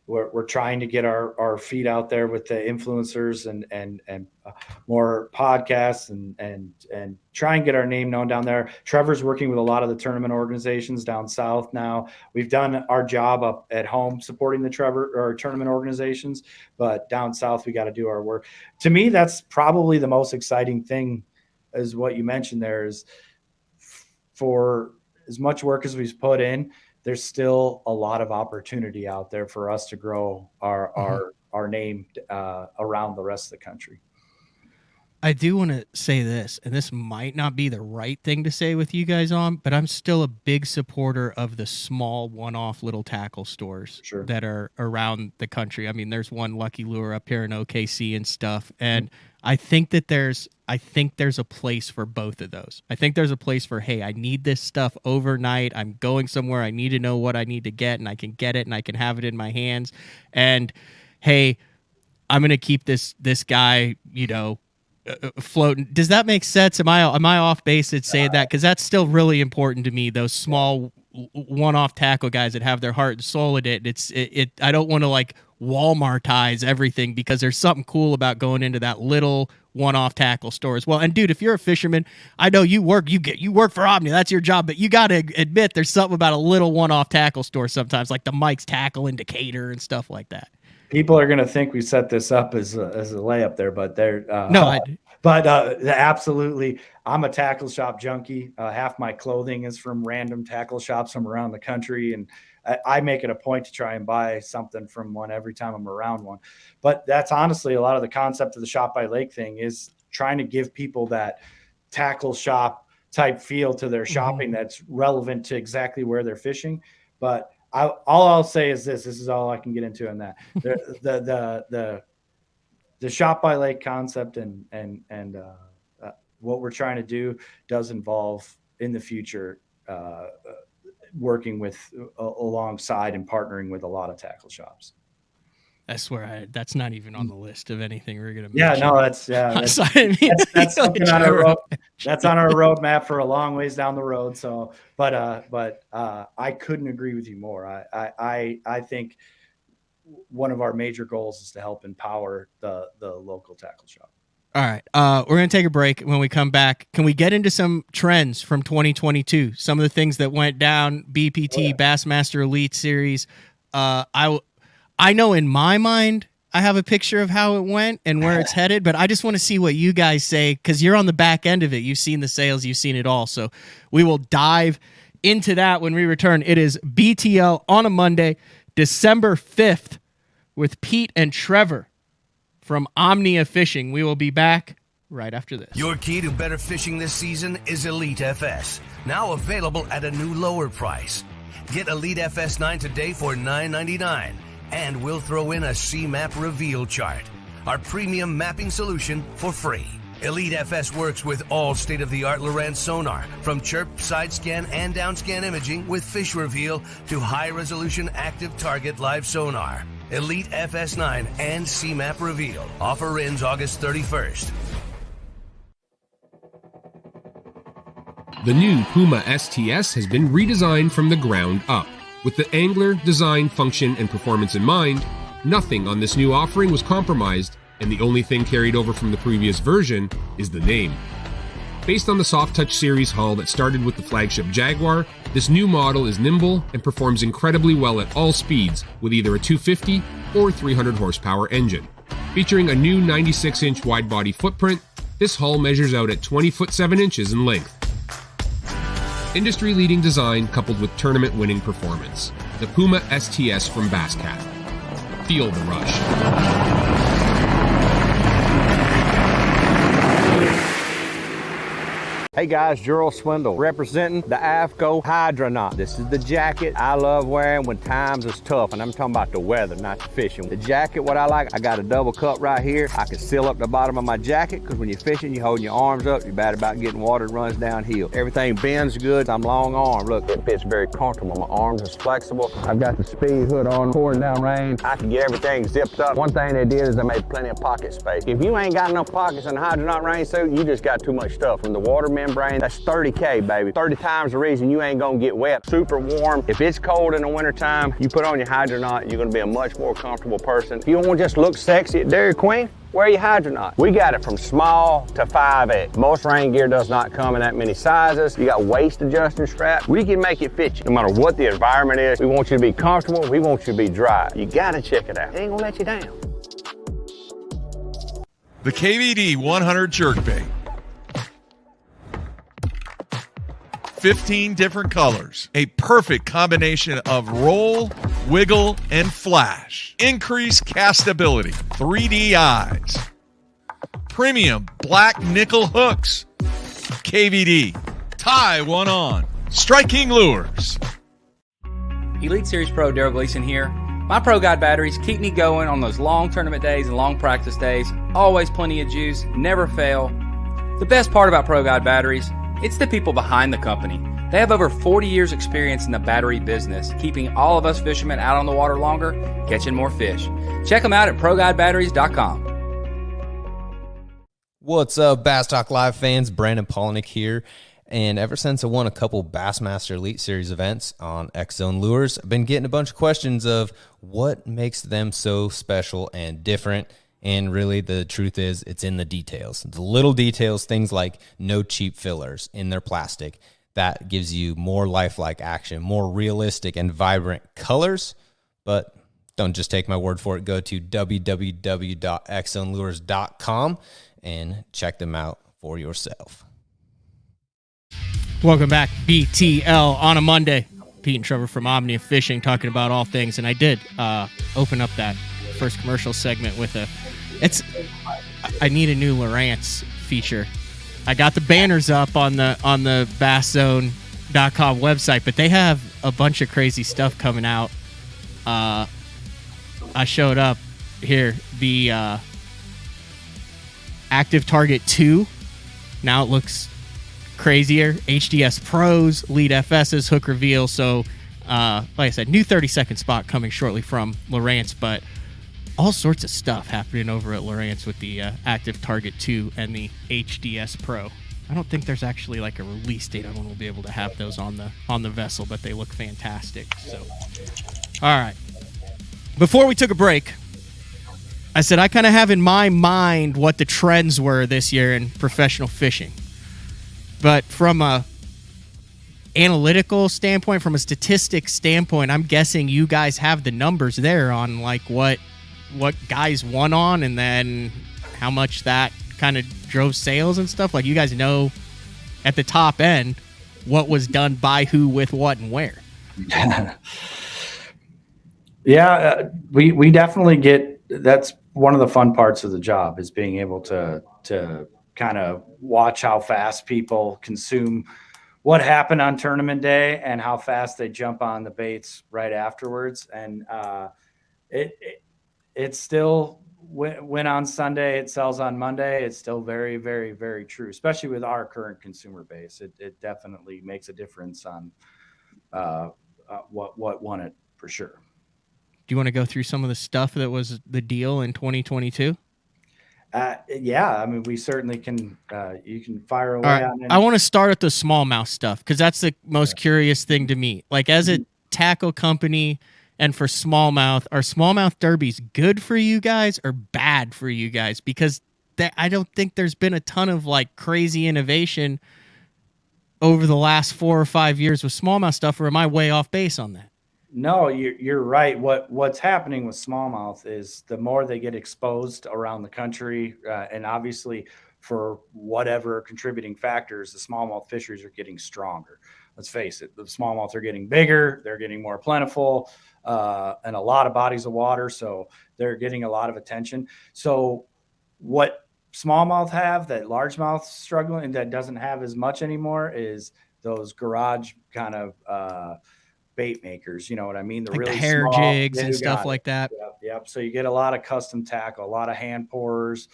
Speaker 3: We're trying to get our feet out there with the influencers and more podcasts and try and get our name known down there. Trevor's working with a lot of the tournament organizations down south now. We've done our job up at home supporting the tournament organizations, but down south we got to do our work. To me, that's probably the most exciting thing, is what you mentioned there, is for as much work as we've put in, there's still a lot of opportunity out there for us to grow our name around the rest of the country.
Speaker 1: I do want to say this, and this might not be the right thing to say with you guys on, but I'm still a big supporter of the small one-off little tackle stores that are around the country. I mean, there's one Lucky Lure up here in OKC and stuff, and I think there's a place for both of those. I think there's a place for, hey, I need this stuff overnight. I'm going somewhere. I need to know what I need to get, and I can get it, and I can have it in my hands. And hey, I'm gonna keep this guy, floating. Does that make sense? Am I off base at saying that? Because that's still really important to me. Those small one-off tackle guys that have their heart and soul in it. I don't want to like Walmartize everything, because there's something cool about going into that little one-off tackle store as well. And dude, if you're a fisherman, I know you work for Omnia. That's your job, but you got to admit there's something about a little one-off tackle store sometimes, like the Mike's Tackle in Decatur and stuff like that.
Speaker 3: People are going to think we set this up as a layup there, but they're absolutely. I'm a tackle shop junkie. Half my clothing is from random tackle shops from around the country, and I make it a point to try and buy something from one every time I'm around one. But that's honestly a lot of the concept of the Shop by Lake thing, is trying to give people that tackle shop type feel to their shopping that's relevant to exactly where they're fishing. But all I'll say is this is all I can get into on that. The Shop by Lake concept and what we're trying to do does involve in the future working with alongside and partnering with a lot of tackle shops.
Speaker 1: I swear that's not even on the list of anything we're gonna mention.
Speaker 3: That's something on our roadmap for a long ways down the road. So, but I couldn't agree with you more. I think one of our major goals is to help empower the local tackle shop.
Speaker 1: All right, we're gonna take a break. When we come back, can we get into some trends from 2022? Some of the things that went down, BPT, Bassmaster Elite Series. I know in my mind I have a picture of how it went and where it's headed, but I just want to see what you guys say, because you're on the back end of it. You've seen the sales, you've seen it all. So we will dive into that when we return. It is BTL on a Monday, December 5th, with Pete and Trevor from Omnia Fishing. We will be back right after this.
Speaker 5: Your key to better fishing this season is Elite FS, now available at a new lower price. Get Elite FS9 today for $9.99. And we'll throw in a C-Map reveal chart, our premium mapping solution, for free. Elite FS works with all state-of-the-art Lowrance sonar, from chirp, side scan, and down scan imaging with fish reveal to high-resolution active target live sonar. Elite FS9 and C-Map reveal. Offer ends August 31st.
Speaker 6: The new Puma STS has been redesigned from the ground up. With the angler, design, function, and performance in mind, nothing on this new offering was compromised, and the only thing carried over from the previous version is the name. Based on the Soft Touch series hull that started with the flagship Jaguar, this new model is nimble and performs incredibly well at all speeds with either a 250 or 300 horsepower engine. Featuring a new 96-inch wide-body footprint, this hull measures out at 20 foot 7 inches in length. Industry-leading design coupled with tournament-winning performance. The Puma STS from Basscat. Feel the rush.
Speaker 7: Hey guys, Gerald Swindle representing the AFCO Hydronaut. This is the jacket I love wearing when times is tough, and I'm talking about the weather, not the fishing. The jacket, what I like, I got a double cup right here. I can seal up the bottom of my jacket, because when you're fishing, you're holding your arms up, you're bad about getting water that runs downhill. Everything bends good. I'm long arm. Look, it fits very comfortable. My arms is flexible. I've got the speed hood on, pouring down rain. I can get everything zipped up. One thing they did is they made plenty of pocket space. If you ain't got enough pockets in the Hydronaut rain suit, you just got too much stuff. When the water membrane. That's 30K, baby. 30 times the reason you ain't gonna get wet. Super warm. If it's cold in the wintertime, you put on your Hydronaut, you're gonna be a much more comfortable person. If you don't want to just look sexy at Dairy Queen, wear your Hydronaut. We got it from small to 5X. Most rain gear does not come in that many sizes. You got waist adjusting straps. We can make it fit you no matter what the environment is. We want you to be comfortable. We want you to be dry. You gotta check it out. It ain't gonna let you down.
Speaker 2: The KVD 100 jerkbait. 15 different colors. A perfect combination of roll, wiggle, and flash. Increased castability. 3D eyes. Premium black nickel hooks. KVD. Tie one on. Striking lures.
Speaker 8: Elite Series Pro Daryl Gleason here. My Pro Guide batteries keep me going on those long tournament days and long practice days. Always plenty of juice, never fail. The best part about Pro Guide batteries, it's the people behind the company. They have over 40 years experience in the battery business, keeping all of us fishermen out on the water longer, catching more fish. Check them out at ProGuideBatteries.com.
Speaker 9: What's up, Bass Talk Live fans? Brandon Polnick here. And ever since I won a couple Bassmaster Elite Series events on X-Zone Lures, I've been getting a bunch of questions of what makes them so special and different. And really, the truth is, it's in the details. The little details, things like no cheap fillers in their plastic. That gives you more lifelike action, more realistic and vibrant colors. But don't just take my word for it. Go to www.xzonelures.com and check them out for yourself.
Speaker 1: Welcome back, BTL on a Monday. Pete and Trevor from Omnia Fishing talking about all things, and I did open up that first commercial segment with I need a new Lowrance feature. I got the banners up on the BassZone.com website, but they have a bunch of crazy stuff coming out. I showed up here, the Active Target 2. Now it looks crazier. HDS Pros, Lead FS's, hook reveal. So, like I said, new 30-second spot coming shortly from Lowrance, but all sorts of stuff happening over at Lowrance with the Active Target 2 and the HDS Pro. I don't think there's actually like a release date on when we'll be able to have those on the vessel, but they look fantastic. So, all right. Before we took a break, I said I kind of have in my mind what the trends were this year in professional fishing. But from a analytical standpoint, from a statistics standpoint, I'm guessing you guys have the numbers there on like what guys won on and then how much that kind of drove sales and stuff. Like you guys know at the top end what was done by who, with what, and where.
Speaker 3: Yeah, we definitely get, that's one of the fun parts of the job, is being able to kind of watch how fast people consume what happened on tournament day and how fast they jump on the baits right afterwards. And it's still, when on Sunday, it sells on Monday. It's still very, very, very true, especially with our current consumer base. It definitely makes a difference on what won it for sure.
Speaker 1: Do you want to go through some of the stuff that was the deal in 2022?
Speaker 3: Yeah, I mean, we certainly can. You can fire away
Speaker 1: right.
Speaker 3: on it.
Speaker 1: I want to start at the smallmouth stuff because that's the most curious thing to me. Like, as a tackle company and for smallmouth, are smallmouth derbies good for you guys or bad for you guys? Because I don't think there's been a ton of like crazy innovation over the last 4 or 5 years with smallmouth stuff, or am I way off base on that?
Speaker 3: No, you're right. What's happening with smallmouth is the more they get exposed around the country, and obviously for whatever contributing factors, the smallmouth fisheries are getting stronger. Let's face it, the smallmouth are getting bigger, they're getting more plentiful, and a lot of bodies of water, so they're getting a lot of attention. So what smallmouth have that largemouth struggling and that doesn't have as much anymore is those garage kind of bait makers, you know what I mean?
Speaker 1: Like
Speaker 3: really
Speaker 1: the hair
Speaker 3: small
Speaker 1: jigs and stuff like that.
Speaker 3: Yep. So you get a lot of custom tackle, a lot of hand pourers,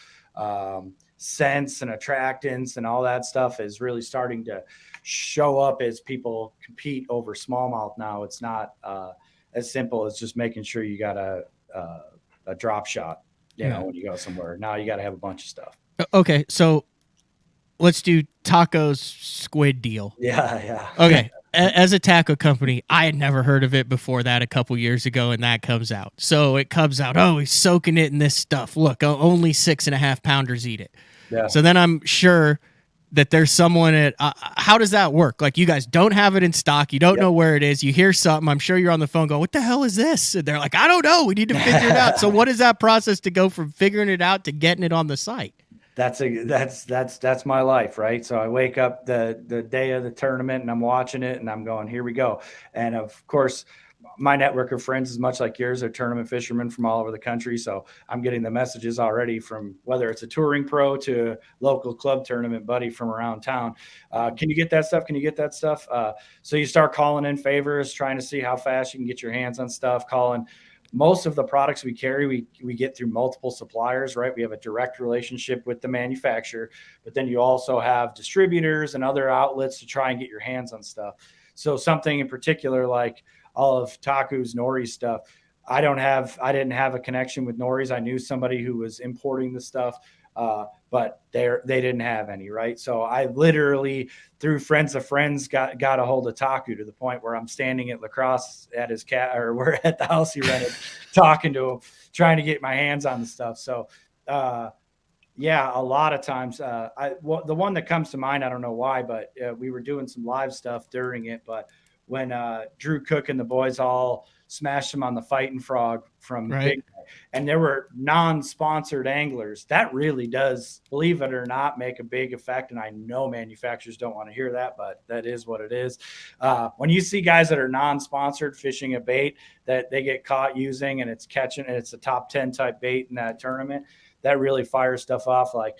Speaker 3: scents and attractants and all that stuff is really starting to show up as people compete over smallmouth now. It's not as simple as just making sure you got a drop shot, you know, when you go somewhere. Now you got to have a bunch of stuff.
Speaker 1: Okay, so let's do Taco's squid deal.
Speaker 3: Yeah.
Speaker 1: Okay. As a taco company, I had never heard of it before that a couple years ago, and that comes out. So it comes out, oh, he's soaking it in this stuff. Look, only 6.5 pounders eat it.
Speaker 3: Yeah.
Speaker 1: So then I'm sure that there's someone at, how does that work? Like, you guys don't have it in stock. You don't know where it is. You hear something. I'm sure you're on the phone going, what the hell is this? And they're like, I don't know. We need to figure it out. So what is that process to go from figuring it out to getting it on the site?
Speaker 3: That's my life, right? So I wake up the day of the tournament and I'm watching it and I'm going, here we go. And of course, my network of friends is much like yours. They're tournament fishermen from all over the country. So I'm getting the messages already from whether it's a touring pro to a local club tournament buddy from around town. Can you get that stuff? Can you get that stuff? So you start calling in favors, trying to see how fast you can get your hands on stuff, calling. Most of the products we carry, we get through multiple suppliers, right? We have a direct relationship with the manufacturer, but then you also have distributors and other outlets to try and get your hands on stuff. So something in particular, like all of Taku's nori stuff, I didn't have a connection with Nori's. I knew somebody who was importing the stuff, but they didn't have any, right? So I literally, through friends of friends, got a hold of Taku to the point where I'm standing at lacrosse at his cat, or we're at the house he rented, talking to him, trying to get my hands on the stuff. So, yeah, a lot of times, the one that comes to mind, I don't know why, but we were doing some live stuff during it. But when Drew Cook and the boys all smashed him on the Fighting Frog from Big, and there were non-sponsored anglers, that really does, believe it or not, make a big effect. And I know manufacturers don't want to hear that, but that is what it is. When you see guys that are non-sponsored fishing a bait that they get caught using and it's catching, and it's a top 10 type bait in that tournament, that really fires stuff off. Like,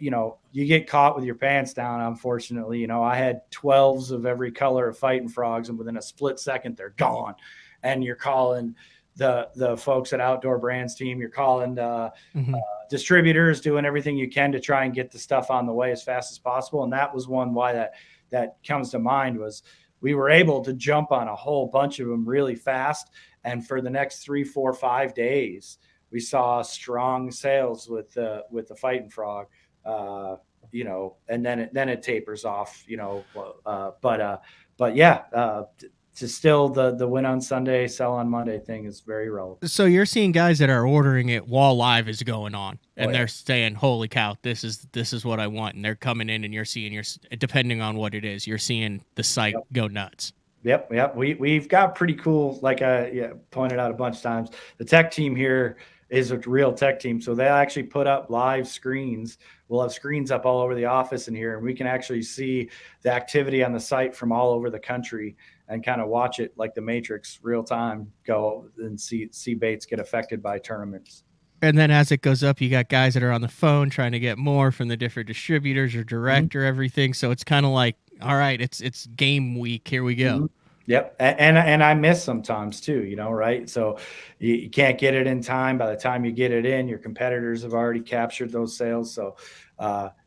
Speaker 3: you get caught with your pants down. Unfortunately, I had 12s of every color of Fighting Frogs, and within a split second, they're gone. And you're calling the folks at Outdoor Brands team. You're calling distributors, doing everything you can to try and get the stuff on the way as fast as possible. And that was one why that comes to mind, was we were able to jump on a whole bunch of them really fast. And for the next 3, 4, 5 days, we saw strong sales with the Fighting Frog, and then it tapers off, but yeah, to still the win on Sunday, sell on Monday thing is very relevant.
Speaker 1: So you're seeing guys that are ordering it while live is going on, and they're saying, holy cow, this is what I want. And they're coming in, and you're seeing depending on what it is, you're seeing the site go nuts.
Speaker 3: Yep. We've got pretty cool, like I pointed out a bunch of times, the tech team here is a real tech team. So they actually put up live screens. We'll have screens up all over the office in here, and we can actually see the activity on the site from all over the country and kind of watch it like the Matrix real time, go and see baits get affected by tournaments.
Speaker 1: And then as it goes up, you got guys that are on the phone trying to get more from the different distributors or direct or everything. So it's kind of like, all right, it's game week. Here we go.
Speaker 3: Mm-hmm. Yep. And I miss sometimes too, right? So you can't get it in time. By the time you get it in, your competitors have already captured those sales. So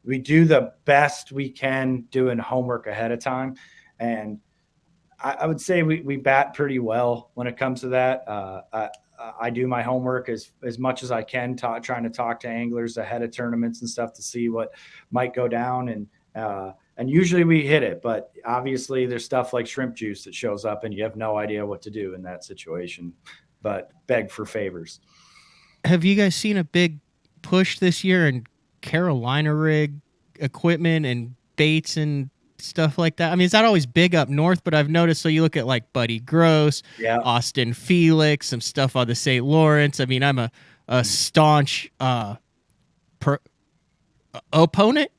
Speaker 3: we do the best we can doing homework ahead of time. And I would say we bat pretty well when it comes to that. I do my homework as much as I can, trying to talk to anglers ahead of tournaments and stuff to see what might go down. And usually we hit it, but obviously there's stuff like shrimp juice that shows up and you have no idea what to do in that situation, but beg for favors.
Speaker 1: Have you guys seen a big push this year in Carolina rig equipment and baits and stuff like that? I mean, is that always big up north? But I've noticed, so you look at like Buddy Gross, Austin Felix, some stuff on the St. Lawrence. I mean, I'm a staunch opponent.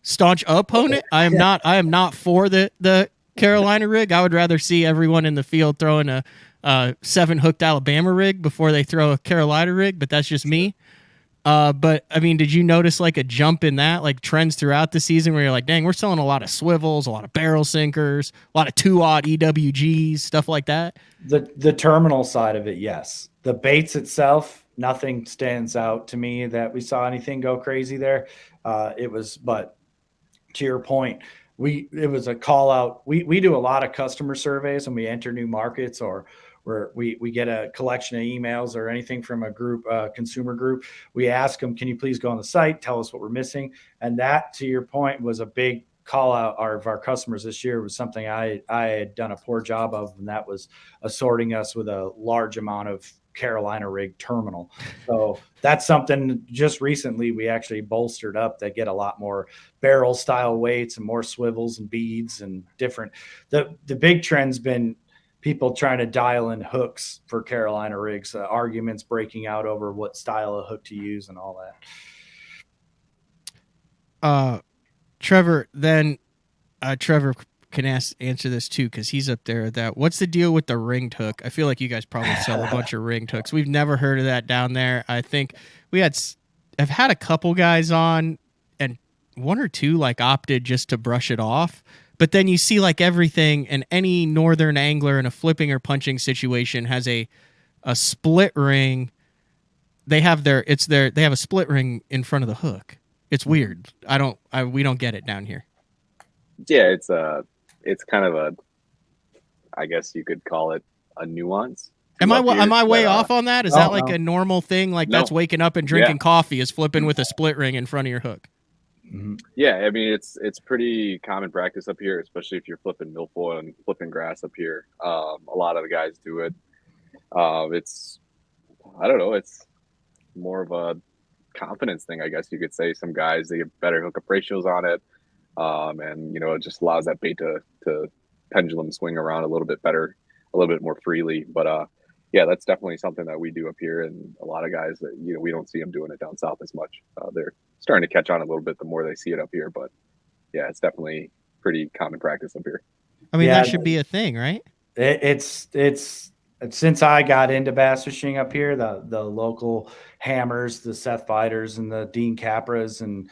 Speaker 1: I am not for the Carolina rig. I would rather see everyone in the field throwing a 7-hooked Alabama rig before they throw a Carolina rig, but that's just me. But I mean, did you notice like a jump in that, like trends throughout the season where you're like, dang, we're selling a lot of swivels, a lot of barrel sinkers, a lot of 2-aught EWGs, stuff like that?
Speaker 3: The terminal side of it, yes. The baits itself, nothing stands out to me that we saw anything go crazy there. But to your point, it was a call out. We do a lot of customer surveys when we enter new markets or we get a collection of emails or anything from a group, consumer group. We ask them, can you please go on the site, tell us what we're missing? And that, to your point, was a big call out of our customers this year. Was something I had done a poor job of, and that was assorting us with a large amount of Carolina rig terminal. So that's something just recently we actually bolstered up. They get a lot more barrel style weights and more swivels and beads and different. The big trend's been people trying to dial in hooks for Carolina rigs, arguments breaking out over what style of hook to use and all
Speaker 1: that. Trevor, then Trevor can answer this too, because he's up there. What's the deal with the ringed hook? I feel like you guys probably sell a bunch of ringed hooks. We've never heard of that down there. I think I've had a couple guys on, and one or two like opted just to brush it off. But then you see like everything, and any northern angler in a flipping or punching situation has a split ring. They have they have a split ring in front of the hook. It's weird. We don't get it down here.
Speaker 4: Yeah, it's kind of I guess you could call it a nuance.
Speaker 1: Am I way off on that? Is that like a normal thing? Like that's waking up and drinking coffee is flipping with a split ring in front of your hook.
Speaker 4: Yeah, I mean it's pretty common practice up here, especially if you're flipping milfoil and flipping grass up here. A lot of the guys do it. It's I don't know. It's more of a confidence thing, I guess you could say. Some guys, they get better hookup ratios on it, and it just allows that bait to pendulum swing around a little bit better, a little bit more freely. But yeah, that's definitely something that we do up here, and a lot of guys that we don't see them doing it down south as much. They're starting to catch on a little bit the more they see it up here, but yeah, it's definitely pretty common practice up here.
Speaker 1: I mean, that should be a thing, right?
Speaker 3: It's since I got into bass fishing up here, the local Hammers, the Seth Fighters, and the Dean Capras, and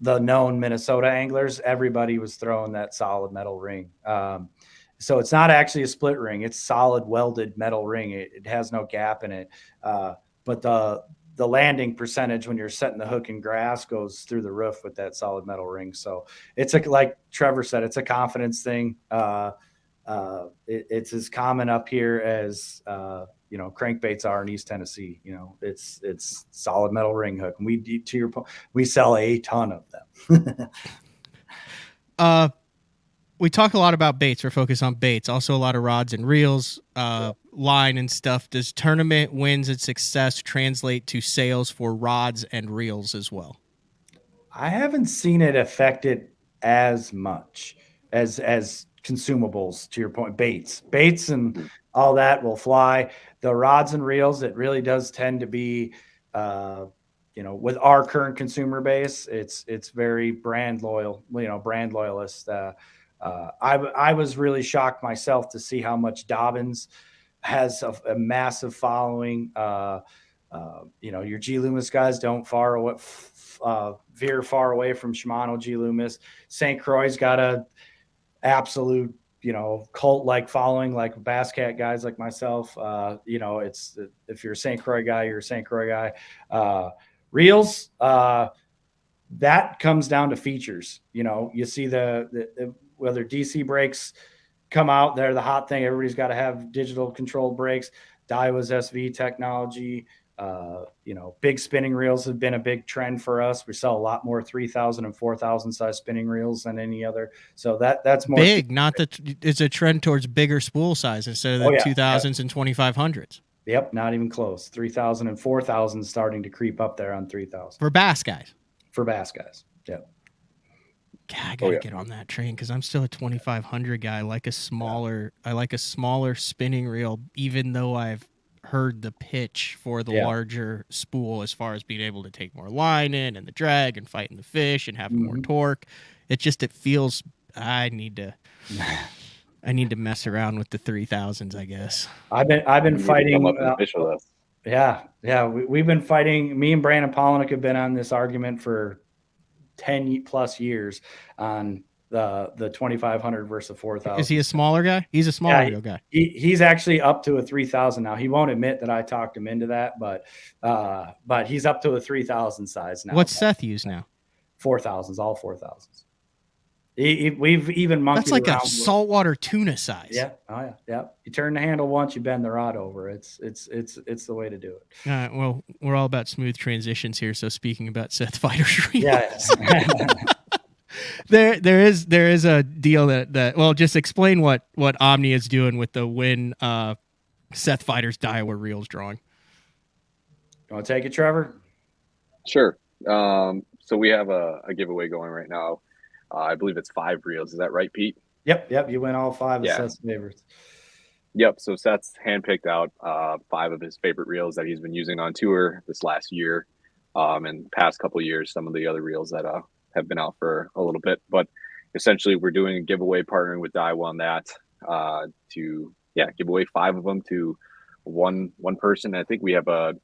Speaker 3: the known Minnesota anglers, everybody was throwing that solid metal ring. So it's not actually a split ring; it's solid welded metal ring. It has no gap in it, but the landing percentage when you're setting the hook in grass goes through the roof with that solid metal ring. So it's like Trevor said, it's a confidence thing. It's as common up here as crankbaits are in East Tennessee. It's solid metal ring hook, and to your point, we sell a ton of them.
Speaker 1: We talk a lot about baits. We're focused on baits, also a lot of rods and reels, line and stuff. Does tournament wins and success translate to sales for rods and reels as well?
Speaker 3: I haven't seen it affected as much as consumables, to your point. Baits and all that will fly. The rods and reels, it really does tend to be with our current consumer base, it's very brand loyal, brand loyalist. I was really shocked myself to see how much Dobbins has a massive following. Your G Loomis guys don't veer far away from Shimano G Loomis. St. Croix's got a absolute cult-like following, like Bass Cat guys like myself. It's if you're a St. Croix guy, you're a St. Croix guy. Reels, that comes down to features. You see the whether DC brakes come out, they're the hot thing. Everybody's got to have digital controlled brakes. Daiwa's SV technology. Big spinning reels have been a big trend for us. We sell a lot more 3,000 and 4,000 size spinning reels than any other. So that's more
Speaker 1: big. Not that it's a trend towards bigger spool size instead of the 2,000s and 2,500s.
Speaker 3: Yep, not even close. 3,000 and 4,000 starting to creep up there on 3,000
Speaker 1: for bass guys.
Speaker 3: Yep.
Speaker 1: God, I gotta get on that train because I'm still a 2,500 guy. I like a smaller spinning reel, even though I've heard the pitch for the larger spool as far as being able to take more line in and the drag and fighting the fish and having more torque. It feels I need to mess around with the 3,000s, I guess.
Speaker 3: I've been fighting. We've been fighting. Me and Brandon Polinick have been on this argument for 10 plus years on the 2,500 versus 4,000.
Speaker 1: Is he a smaller guy? He's a smaller reel guy.
Speaker 3: He's actually up to a 3,000 now. He won't admit that I talked him into that, but he's up to a 3,000 size now.
Speaker 1: What's Seth use now?
Speaker 3: 4,000s, all 4,000s. We've even monkeyed
Speaker 1: That's like
Speaker 3: around
Speaker 1: a
Speaker 3: with-
Speaker 1: saltwater tuna size.
Speaker 3: Yeah. Oh yeah. Yeah. You turn the handle once, you bend the rod over. It's the way to do it.
Speaker 1: Well, we're all about smooth transitions here. So speaking about Seth Fighters reels,
Speaker 3: Yeah.
Speaker 1: there is a deal that well, just explain what Omnia is doing with the Win Seth Fighters Daiwa reels drawing.
Speaker 3: You want to take it, Trevor?
Speaker 4: Sure. So we have a giveaway going right now. I believe it's 5 reels. Is that right, Pete?
Speaker 3: Yep. You win all 5 of
Speaker 4: Yeah.
Speaker 3: Seth's favorites.
Speaker 4: Yep. So Seth's handpicked out 5 of his favorite reels that he's been using on tour this last year, and past couple years, some of the other reels that have been out for a little bit. But essentially, we're doing a giveaway, partnering with Daiwa on that to give away 5 of them to one person. I think we have a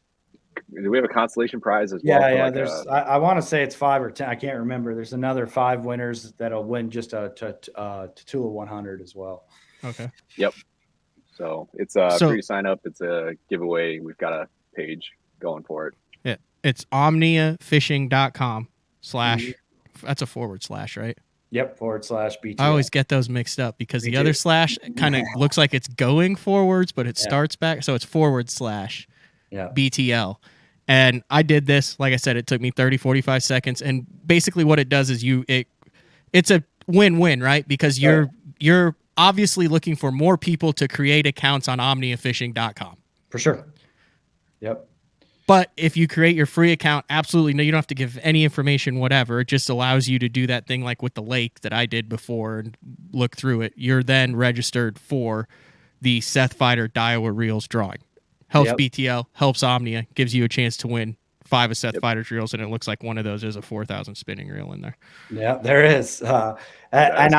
Speaker 4: consolation prize as well?
Speaker 3: Yeah. There's I want to say it's 5 or 10. I can't remember. There's another 5 winners that'll win just a Tula 100 as well.
Speaker 1: Okay.
Speaker 4: Yep. So it's free to sign up. It's a giveaway. We've got a page going for it.
Speaker 1: Yeah. It's omniafishing.com/ that's a / right?
Speaker 3: Yep. /BTL.
Speaker 1: I always get those mixed up because the other / kind of looks like it's going forwards, but it starts back. So it's / BTL. And I did this, like I said, it took me 30-45 seconds. And basically what it does is it's a win-win, right? Because you're obviously looking for more people to create accounts on omniafishing.com.
Speaker 3: For sure. Yep.
Speaker 1: But if you create your free account, absolutely no, you don't have to give any information, whatever. It just allows you to do that thing like with the lake that I did before and look through it. You're then registered for the Seth Fighter Daiwa Reels drawing. Helps BTL, helps Omnia, gives you a chance to win 5 of Seth Fighters reels, and it looks like one of those is a 4,000 spinning reel in there.
Speaker 3: Yeah, there is. And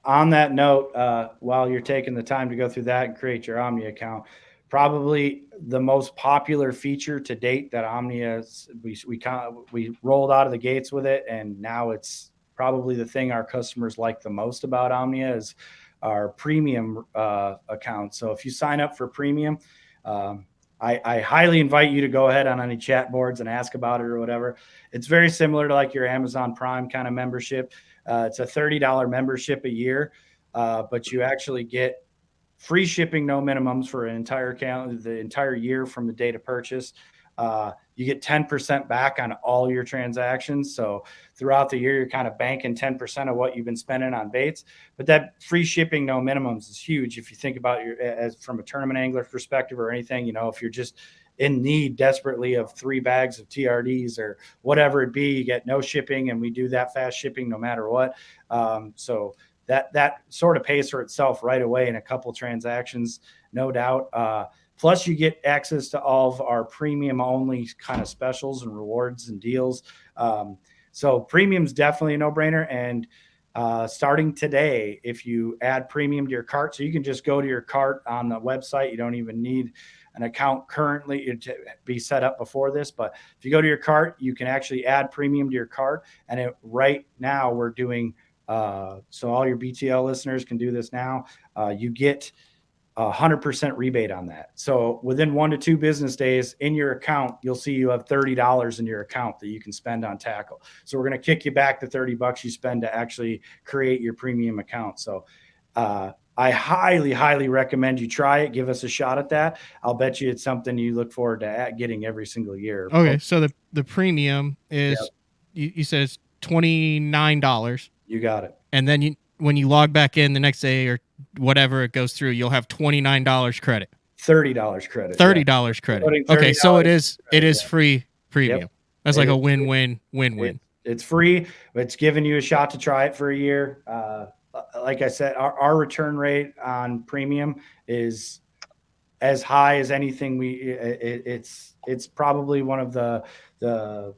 Speaker 3: on that note, while you're taking the time to go through that and create your Omnia account, probably the most popular feature to date that Omnia we rolled out of the gates with it, and now it's probably the thing our customers like the most about Omnia is our premium account. So if you sign up for premium, I highly invite you to go ahead on any chat boards and ask about it or whatever. It's very similar to like your Amazon Prime kind of membership. It's a $30 membership a year, but you actually get free shipping, no minimums for an entire account, the entire year from the date of purchase. You get 10% back on all your transactions. So throughout the year, you're kind of banking 10% of what you've been spending on baits. But that free shipping, no minimums is huge. If you think about as from a tournament angler perspective or anything, if you're just in need desperately of 3 bags of TRDs or whatever it be, you get no shipping, and we do that fast shipping no matter what. So that sort of pays for itself right away in a couple transactions, no doubt. Plus, you get access to all of our premium only kind of specials and rewards and deals. So premium's definitely a no-brainer. And starting today, if you add premium to your cart, so you can just go to your cart on the website. You don't even need an account currently to be set up before this. But if you go to your cart, you can actually add premium to your cart. And right now we're doing, so all your BTL listeners can do this now. You get 100% rebate on that. So within 1 to 2 business days in your account, you'll see you have $30 in your account that you can spend on tackle. So we're going to kick you back the $30 you spend to actually create your premium account. So I highly, highly recommend you try it. Give us a shot at that. I'll bet you it's something you look forward to getting every single year.
Speaker 1: Okay. So the premium is, you said it's $29.
Speaker 3: You got it.
Speaker 1: And then when you log back in the next day or whatever it goes through, you'll have $29 credit.
Speaker 3: $30 credit.
Speaker 1: $30 credit. Okay, so it is free premium.
Speaker 3: Yep.
Speaker 1: That's like a win-win.
Speaker 3: It's free. It's giving you a shot to try it for a year. Like I said, our return rate on premium is as high as anything. It's probably one of the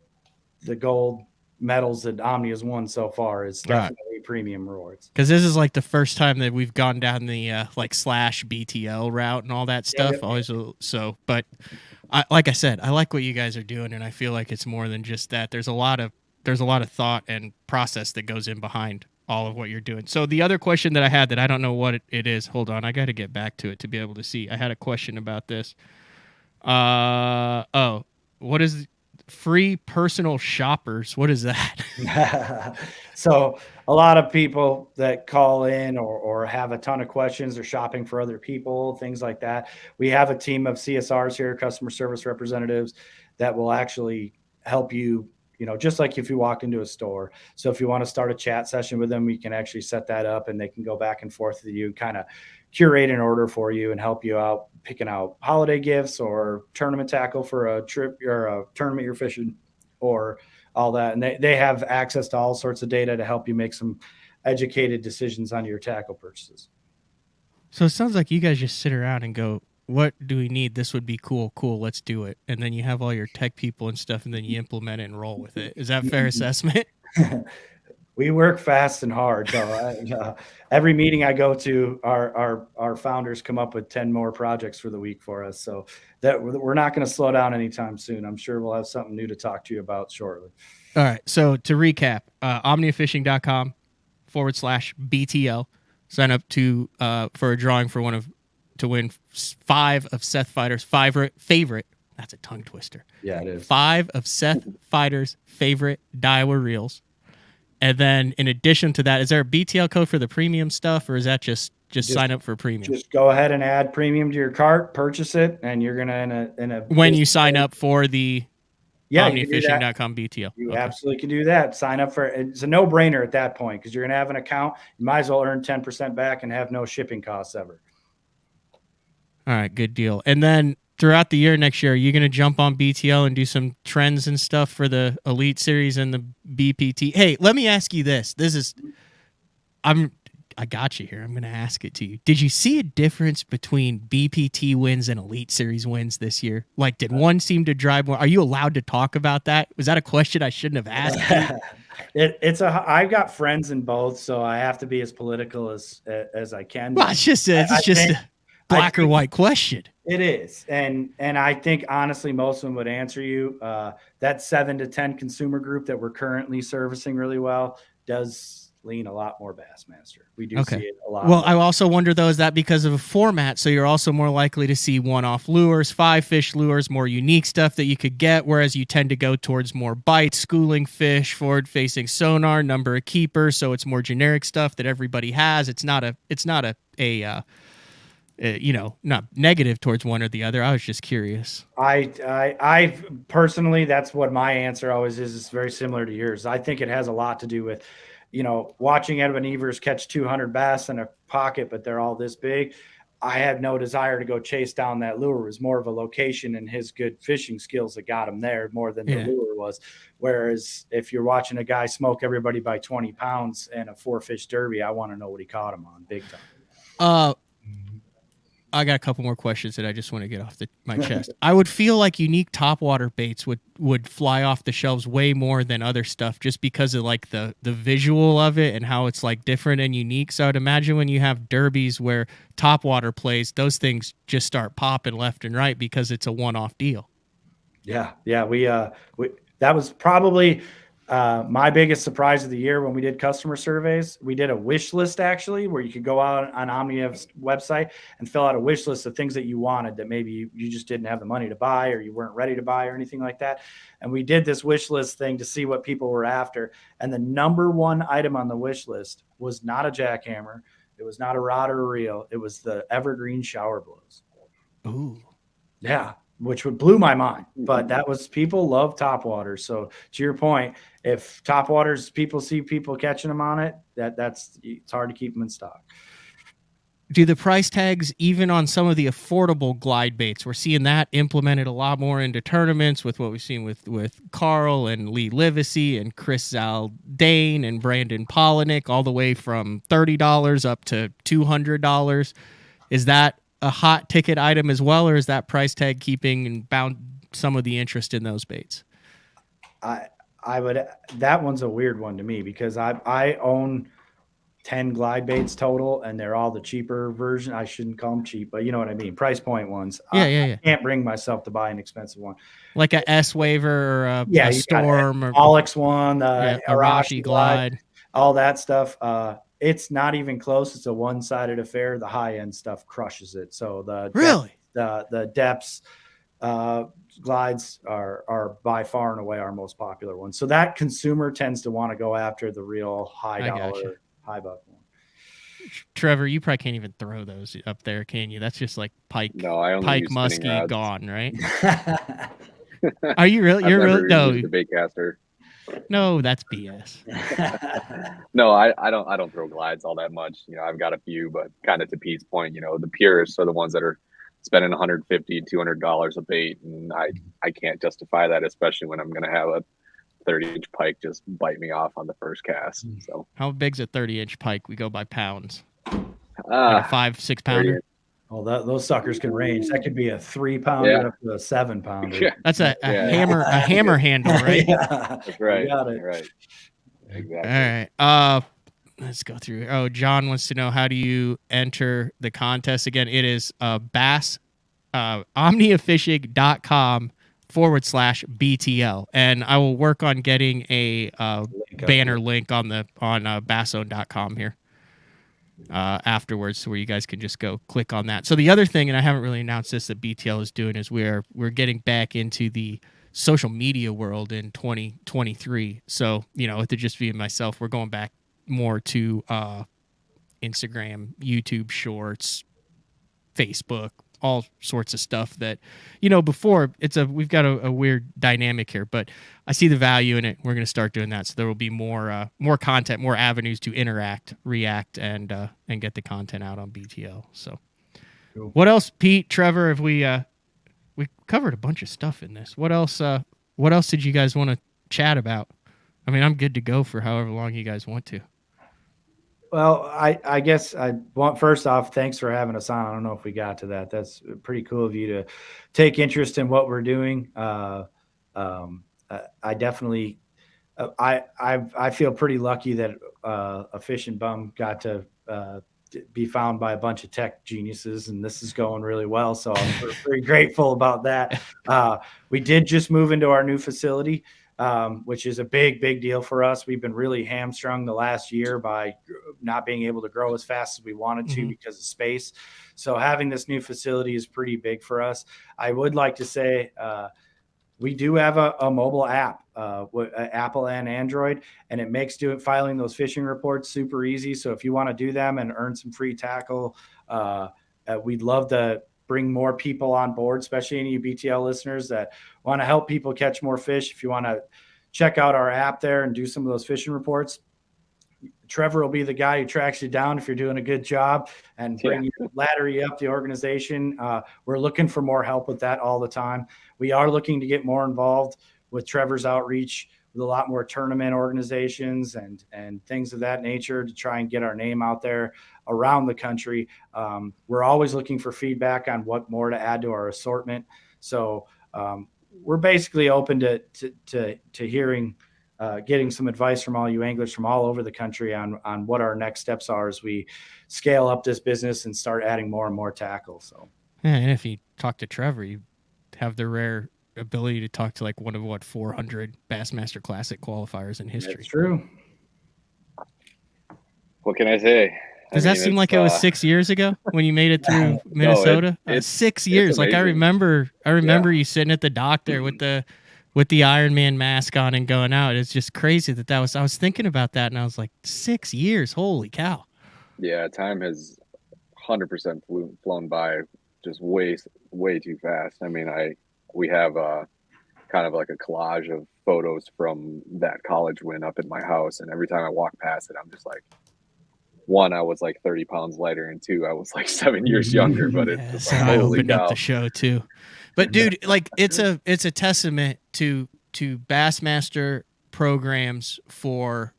Speaker 3: gold medals that Omni has won so far. Is definitely premium rewards.
Speaker 1: Because this is like the first time that we've gone down the like / BTL route and all that stuff. But like I said, I like what you guys are doing, and I feel like it's more than just that. There's a lot of thought and process that goes in behind all of what you're doing. So the other question that I had that I don't know what it is. Hold on, I got to get back to it to be able to see. I had a question about this. What is free personal shoppers? What is that?
Speaker 3: So a lot of people that call in or have a ton of questions or shopping for other people, things like that. We have a team of CSRs here, customer service representatives, that will actually help you, just like if you walked into a store. So if you want to start a chat session with them, we can actually set that up and they can go back and forth with you, kind of curate an order for you and help you out picking out holiday gifts or tournament tackle for a trip or a tournament you're fishing or all that. And they have access to all sorts of data to help you make some educated decisions on your tackle purchases.
Speaker 1: So it sounds like you guys just sit around and go, what do we need? This would be cool. Let's do it. And then you have all your tech people and stuff, and then you implement it and roll with it. Is that a fair assessment?
Speaker 3: We work fast and hard. So every meeting I go to, our founders come up with 10 more projects for the week for us. So that we're not going to slow down anytime soon. I'm sure we'll have something new to talk to you about shortly.
Speaker 1: All right. So to recap, omniafishing.com/BTL. Sign up for a drawing to win 5 of Seth Feider's favorite. That's a tongue twister.
Speaker 3: Yeah, it is.
Speaker 1: 5 of Seth Feider's favorite Daiwa reels. And then in addition to that, is there a BTL code for the premium stuff, or is that just sign up for premium?
Speaker 3: Just go ahead and add premium to your cart, purchase it, and you're gonna
Speaker 1: when you sign up for the
Speaker 3: OmniaFishing.com
Speaker 1: BTL.
Speaker 3: You absolutely can do that. Sign up for it. It's a no-brainer at that point because you're gonna have an account. You might as well earn 10% back and have no shipping costs ever.
Speaker 1: All right, good deal. And then throughout the year next year, are you going to jump on BTL and do some trends and stuff for the Elite Series and the BPT? Hey, let me ask you this. I got you here. I'm going to ask it to you. Did you see a difference between BPT wins and Elite Series wins this year? Like, did one seem to drive more? Are you allowed to talk about that? Was that a question I shouldn't have asked?
Speaker 3: I've got friends in both, so I have to be as political as I can.
Speaker 1: Well, it's just a black or white question.
Speaker 3: It is. And I think honestly, most of them would answer you. That 7 to 10 consumer group that we're currently servicing really well does lean a lot more Bassmaster. We do see it a lot.
Speaker 1: Well, I also wonder though, is that because of a format? So you're also more likely to see one-off lures, 5-fish lures, more unique stuff that you could get, whereas you tend to go towards more bites, schooling fish, forward-facing sonar, number of keepers. So it's more generic stuff that everybody has. It's not not negative towards one or the other. I was just curious.
Speaker 3: I personally, that's what my answer always is. It's very similar to yours. I think it has a lot to do with, watching Edwin Evers catch 200 bass in a pocket, but they're all this big. I had no desire to go chase down that lure. It was more of a location and his good fishing skills that got him there more than the lure was. Whereas if you're watching a guy smoke everybody by 20 pounds in a 4-fish derby, I want to know what he caught him on big time.
Speaker 1: I got a couple more questions that I just want to get off my chest. I would feel like unique topwater baits would fly off the shelves way more than other stuff just because of like the visual of it and how it's like different and unique. So I'd imagine when you have derbies where topwater plays, those things just start popping left and right because it's a one-off deal.
Speaker 3: Yeah. We that was probably my biggest surprise of the year when we did customer surveys. We did a wish list actually, where you could go out on Omnia's website and fill out a wish list of things that you wanted that maybe you just didn't have the money to buy or you weren't ready to buy or anything like that. And we did this wish list thing to see what people were after. And the number one item on the wish list was not a jackhammer. It was not a rod or a reel. It was the evergreen shower blows.
Speaker 1: Ooh.
Speaker 3: Yeah. Which blew my mind, but that was, people love topwaters. So to your point, if topwaters, people see people catching them on it, it's hard to keep them in stock.
Speaker 1: Do the price tags, even on some of the affordable glide baits, we're seeing that implemented a lot more into tournaments with what we've seen with Carl and Lee Livesey and Chris Zaldane and Brandon Polinick, all the way from $30 up to $200. Is that a hot ticket item as well, or is that price tag keeping and bound some of the interest in those baits?
Speaker 3: That one's a weird one to me because I own 10 glide baits total and they're all the cheaper version. I shouldn't call them cheap, but you know what I mean? Price point ones. I can't bring myself to buy an expensive one.
Speaker 1: Like a S-Waver or a Storm or
Speaker 3: Alex one,
Speaker 1: Arashi glide,
Speaker 3: all that stuff. It's not even close. It's a one-sided affair. The high-end stuff crushes it. So the depths glides are by far and away our most popular ones. So that consumer tends to want to go after the real high dollar, high buck one.
Speaker 1: Trevor, you probably can't even throw those up there, can you? That's just like pike.
Speaker 4: No, I only
Speaker 1: pike
Speaker 4: use spinning
Speaker 1: muskie
Speaker 4: rods.
Speaker 1: Gone, right? Are you really? You're really no.
Speaker 4: The bait caster.
Speaker 1: No, that's BS.
Speaker 4: No, I don't throw glides all that much. I've got a few, but kind of to Pete's point, the purists are the ones that are spending $150, $200 a bait, and I can't justify that, especially when I'm going to have a 30-inch pike just bite me off on the first cast. So
Speaker 1: how big's a 30-inch pike? We go by pounds. Like a 5-6 pounder.
Speaker 3: Oh, those suckers can range. That could be a 3-pounder up to a 7-pounder.
Speaker 1: Yeah. That's a hammer handle, right?
Speaker 4: That's right.
Speaker 3: You got it.
Speaker 4: Right. Exactly.
Speaker 1: All right. Let's go through. Oh, John wants to know, how do you enter the contest again? It is bass omniafishing.com/BTL, and I will work on getting a banner link on basson.com here afterwards, where you guys can just go click on that. So the other thing, and I haven't really announced this, that BTL is doing, is we're getting back into the social media world in 2023. So to just be myself, we're going back more to Instagram, YouTube Shorts, Facebook, all sorts of stuff that before we've got a weird dynamic here, but I see the value in it. We're going to start doing that, so there will be more content, more avenues to interact, react, and get the content out on BTL. So cool. What else, Pete, Trevor, have we covered a bunch of stuff in this? What else did you guys want to chat about? I mean, I'm good to go for however long you guys want to.
Speaker 3: Well, I guess I want, first off, thanks for having us on. I don't know if we got to that. That's pretty cool of you to take interest in what we're doing. I definitely, I feel pretty lucky that a fishing bum got to be found by a bunch of tech geniuses, and this is going really well. So I'm very grateful about that. We did just move into our new facility, which is a big deal for us. We've been really hamstrung the last year by not being able to grow as fast as we wanted to because of space. So having this new facility is pretty big for us. I would like to say we do have a mobile app, Apple and Android, and it makes filing those fishing reports super easy. So if you want to do them and earn some free tackle, we'd love to bring more people on board, especially any BTL listeners that want to help people catch more fish. If you want to check out our app there and do some of those fishing reports, Trevor will be the guy who tracks you down if you're doing a good job and ladder you up the organization. We're looking for more help with that all the time. We are looking to get more involved with Trevor's outreach with a lot more tournament organizations and things of that nature to try and get our name out there around the country. We're always looking for feedback on what more to add to our assortment. So we're basically open to hearing, getting some advice from all you anglers from all over the country on what our next steps are as we scale up this business and start adding more and more tackle. So,
Speaker 1: yeah, and if you talk to Trevor, you have the rare ability to talk to like one of 400 Bassmaster Classic qualifiers in history.
Speaker 3: That's true.
Speaker 4: What can I say?
Speaker 1: Does that seem like it was 6 years ago when you made it through Minnesota?
Speaker 4: It's
Speaker 1: 6 years. Like I remember you sitting at the dock there with the Iron Man mask on and going out. It's just crazy that was. I was thinking about that and I was like, 6 years. Holy cow!
Speaker 4: Yeah, time has 100% flown by just way too fast. I mean, we have kind of like a collage of photos from that college win up at my house, and every time I walk past it, I'm just like, one, I was like 30 pounds lighter, and two, I was like 7 years younger. But it's just like,
Speaker 1: I
Speaker 4: holy
Speaker 1: opened
Speaker 4: cow.
Speaker 1: up the show too. But dude, like it's a testament to Bassmaster programs for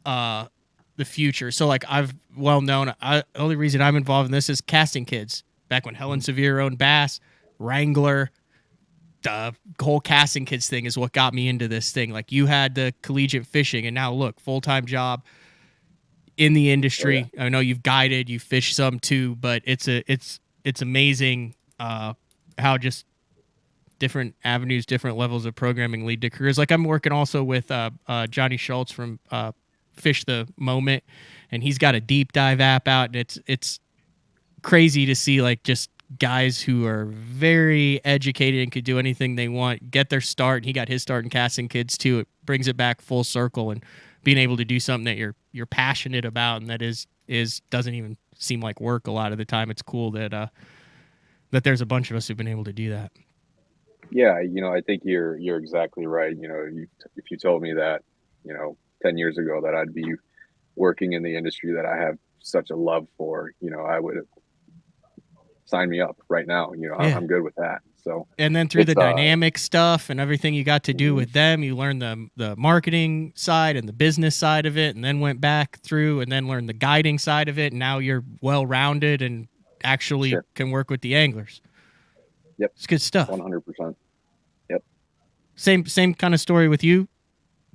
Speaker 1: the future. So like I've the only reason I'm involved in this is Casting Kids. Back when Helen Sevier owned Bass, Wrangler, the whole Casting Kids thing is what got me into this thing. Like you had the collegiate fishing, and now look, full-time job in the industry. Oh, yeah. I know you've guided, you fish some too, but it's amazing how just different avenues, different levels of programming lead to careers. Like I'm working also with Johnny Schultz from Fish the Moment, and he's got a deep dive app out, and it's crazy to see like just guys who are very educated and could do anything they want get their start. And he got his start in casting kids too. It brings it back full circle, and being able to do something that you're passionate about and that is doesn't even seem like work a lot of the time. It's cool that that there's a bunch of us who've been able to do that.
Speaker 4: Yeah, I think you're exactly right. If you told me that, 10 years ago that I'd be working in the industry that I have such a love for, I would have signed me up right now. I'm good with that. So,
Speaker 1: and then through the dynamic stuff and everything you got to do with them, you learned the marketing side and the business side of it, and then went back through and then learned the guiding side of it. And now you're well-rounded and actually can work with the anglers.
Speaker 4: Yep.
Speaker 1: It's good stuff.
Speaker 4: 100%. Yep.
Speaker 1: Same kind of story with you,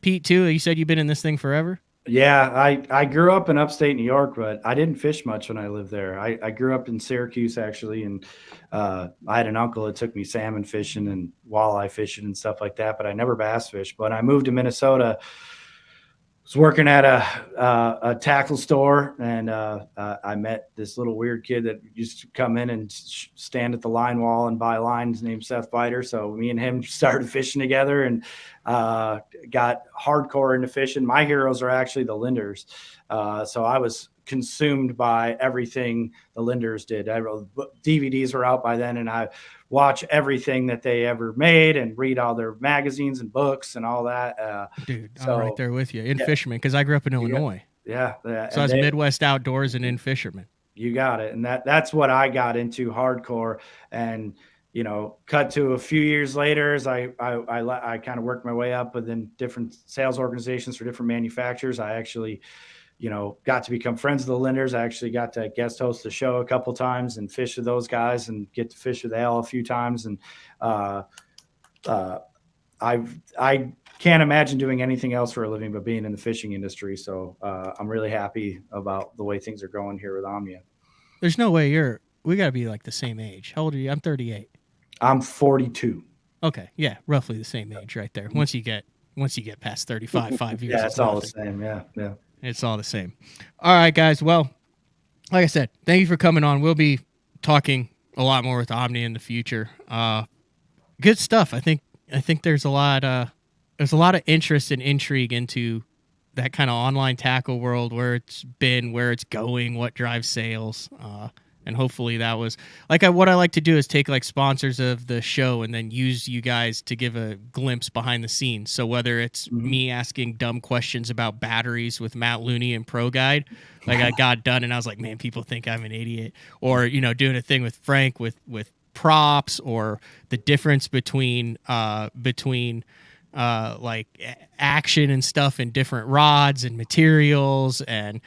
Speaker 1: Pete, too. You said you've been in this thing forever.
Speaker 3: Yeah, I grew up in upstate New York, but I didn't fish much when I lived there. I grew up in Syracuse, actually, and I had an uncle that took me salmon fishing and walleye fishing and stuff like that, but I never bass fished. But I moved to Minnesota, was working at a tackle store, and I met this little weird kid that used to come in and stand at the line wall and buy lines named Seth Biter. So me and him started fishing together and got hardcore into fishing. My heroes are actually the Linders. So I was consumed by everything the Linders did. DVDs were out by then, and I watch everything that they ever made and read all their magazines and books and all that.
Speaker 1: Dude, I'm right there with you in fisherman, because I grew up in Illinois.
Speaker 3: Yeah.
Speaker 1: So I was Midwest outdoors and in fisherman.
Speaker 3: You got it. And that's what I got into hardcore. And, cut to a few years later as I kind of worked my way up within different sales organizations for different manufacturers. I actually, got to become friends with the Linders. I actually got to guest host the show a couple times and fish with those guys and get to fish with Al a few times. And I can't imagine doing anything else for a living but being in the fishing industry. So I'm really happy about the way things are going here with Omnia.
Speaker 1: There's no way we got to be like the same age. How old are you? I'm 38.
Speaker 3: I'm 42.
Speaker 1: Okay. Yeah. Roughly the same age right there. Once you get past 35, 5 years.
Speaker 3: Yeah, it's all the same. Yeah.
Speaker 1: It's all the same. All right, guys. Well, like I said, thank you for coming on. We'll be talking a lot more with Omni in the future. Good stuff. I think there's a lot of interest and intrigue into that kind of online tackle world, where it's been, where it's going, what drives sales. And hopefully that was what I like to do is take like sponsors of the show and then use you guys to give a glimpse behind the scenes. So whether it's me asking dumb questions about batteries with Matt Looney and Pro Guide, like I got done and I was like, man, people think I'm an idiot. Or, doing a thing with Frank with props, or the difference between like action and stuff in different rods and materials. And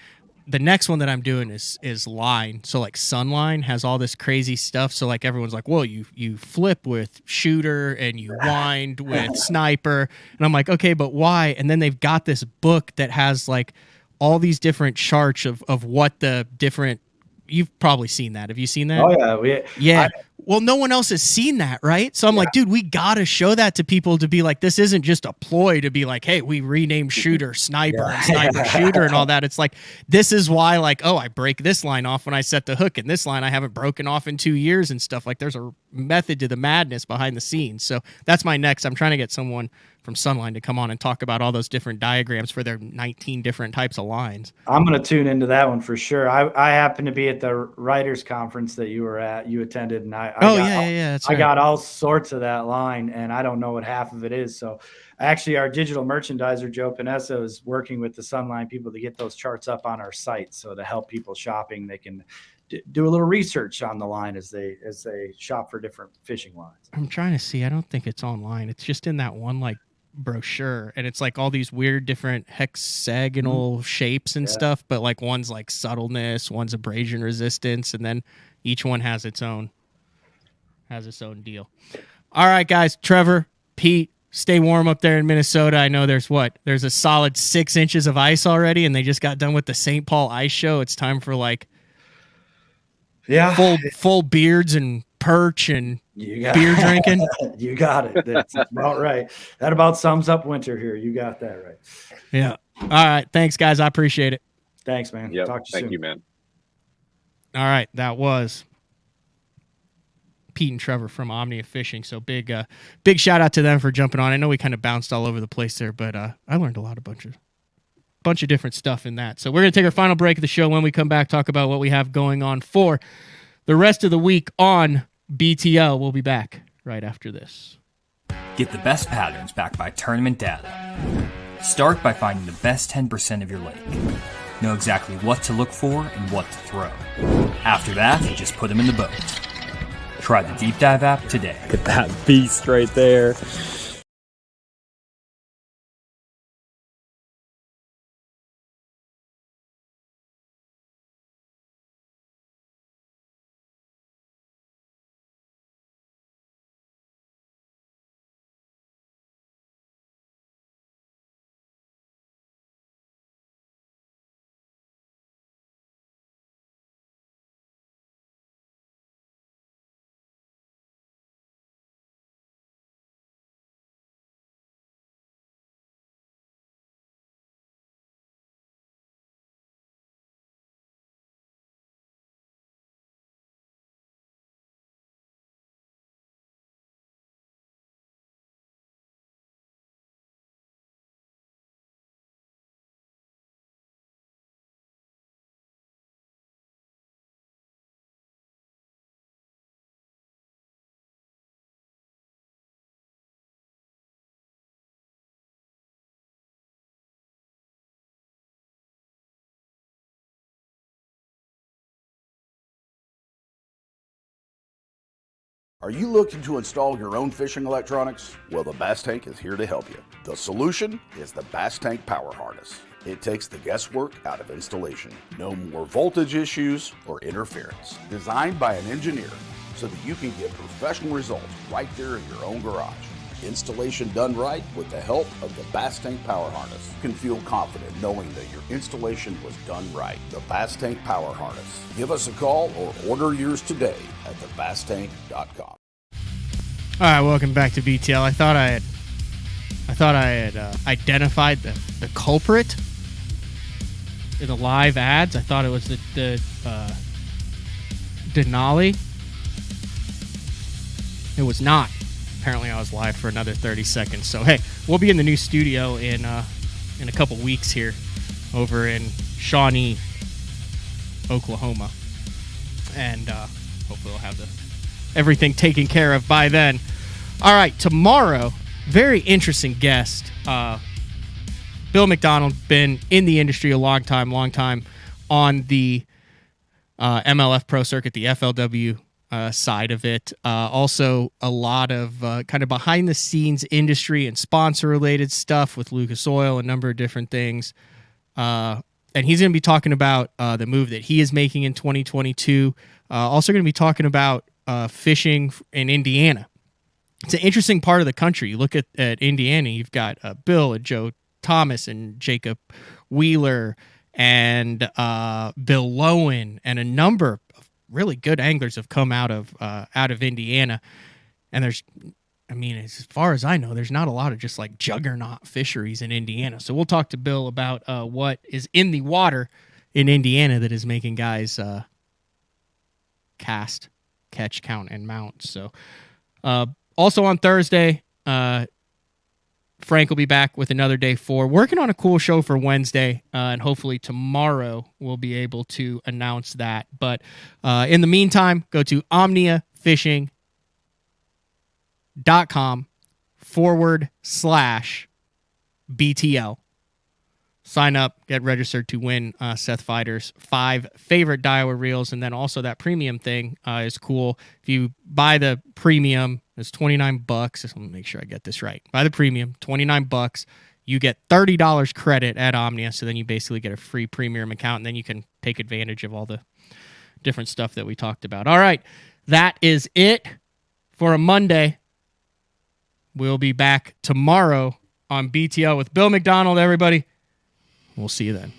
Speaker 1: the next one that I'm doing is line. So like Sunline has all this crazy stuff. So like everyone's like, well, you flip with shooter and you wind with sniper. And I'm like, okay, but why? And then they've got this book that has like all these different charts of what the different, you've probably seen that. Have you seen that?
Speaker 3: Oh yeah.
Speaker 1: Yeah. Well, no one else has seen that, right? So I'm like, dude, we got to show that to people, to be like, this isn't just a ploy to be like, hey, we renamed shooter sniper and sniper shooter and all that. It's like, this is why, like, oh, I break this line off when I set the hook, and this line I haven't broken off in 2 years and stuff. Like, there's a method to the madness behind the scenes. So that's my next. I'm trying to get someone from Sunline to come on and talk about all those different diagrams for their 19 different types of lines.
Speaker 3: I'm going to tune into that one for sure. I happened to be at the writers conference that you attended, and I got all sorts of that line, and I don't know what half of it is. So actually our digital merchandiser, Joe Panessa, is working with the Sunline people to get those charts up on our site. So to help people shopping, they can do a little research on the line as they shop for different fishing lines.
Speaker 1: I'm trying to see. I don't think it's online. It's just in that one like brochure, and it's like all these weird different hexagonal shapes and stuff, but like one's like subtleness, one's abrasion resistance, and then each one has its own deal. All right, guys, Trevor, Pete, stay warm up there in Minnesota. I know there's a solid 6 inches of ice already, and they just got done with the St. Paul Ice Show. It's time for like full beards and perch and beer drinking.
Speaker 3: You got it. That's about right. That about sums up winter here. You got that right.
Speaker 1: Yeah. All right. Thanks, guys. I appreciate it.
Speaker 3: Thanks, man.
Speaker 4: Yep.
Speaker 3: Talk to you soon.
Speaker 4: Thank you, man.
Speaker 1: All right. That was Pete and Trevor from Omnia Fishing. So big shout out to them for jumping on. I know we kind of bounced all over the place there, but I learned a bunch of different stuff in that. So we're going to take our final break of the show. When we come back, talk about what we have going on for the rest of the week on BTL. We'll be back right after this.
Speaker 10: Get the best patterns backed by tournament data. Start by finding the best 10% of your lake. Know exactly what to look for and what to throw. After that, just put them in the boat. Try the Deep Dive app today.
Speaker 11: Look at that beast right there.
Speaker 12: Are you looking to install your own fishing electronics? Well, the Bass Tank is here to help you. The solution is the Bass Tank Power Harness. It takes the guesswork out of installation. No more voltage issues or interference. Designed by an engineer so that you can get professional results right there in your own garage. Installation done right with the help of the Bass Tank Power Harness. You can feel confident knowing that your installation was done right. The Bass Tank Power Harness. Give us a call or order yours today at thebasstank.com.
Speaker 1: All right, welcome back to BTL. I thought I had identified the culprit in the live ads. I thought it was the Denali. It was not. Apparently, I was live for another 30 seconds. So, hey, we'll be in the new studio in a couple weeks here over in Shawnee, Oklahoma. And hopefully we'll have everything taken care of by then. All right, tomorrow, very interesting guest. Bill McDonald, been in the industry a long time on the MLF Pro Circuit, the FLW side of it. Also, a lot of kind of behind-the-scenes industry and sponsor-related stuff with Lucas Oil, a number of different things. And he's going to be talking about the move that he is making in 2022. Also going to be talking about fishing in Indiana. It's an interesting part of the country. You look at Indiana, you've got Bill and Joe Thomas and Jacob Wheeler and Bill Lowen, and a number of really good anglers have come out of Indiana. And as far as I know, there's not a lot of just like juggernaut fisheries in Indiana. So we'll talk to Bill about what is in the water in Indiana that is making guys cast, catch, count, and mount. So also on Thursday, Frank will be back with another day 4. Working on a cool show for Wednesday, and hopefully tomorrow we'll be able to announce that. But in the meantime, go to omniafishing.com/BTL. Sign up, get registered to win Seth Feider's 5 favorite Daiwa reels. And then also that premium thing is cool. If you buy the premium, it's $29. Let me make sure I get this right. Buy the premium, $29. You get $30 credit at Omnia. So then you basically get a free premium account. And then you can take advantage of all the different stuff that we talked about. All right. That is it for a Monday. We'll be back tomorrow on BTL with Bill McDonald, everybody. We'll see you then.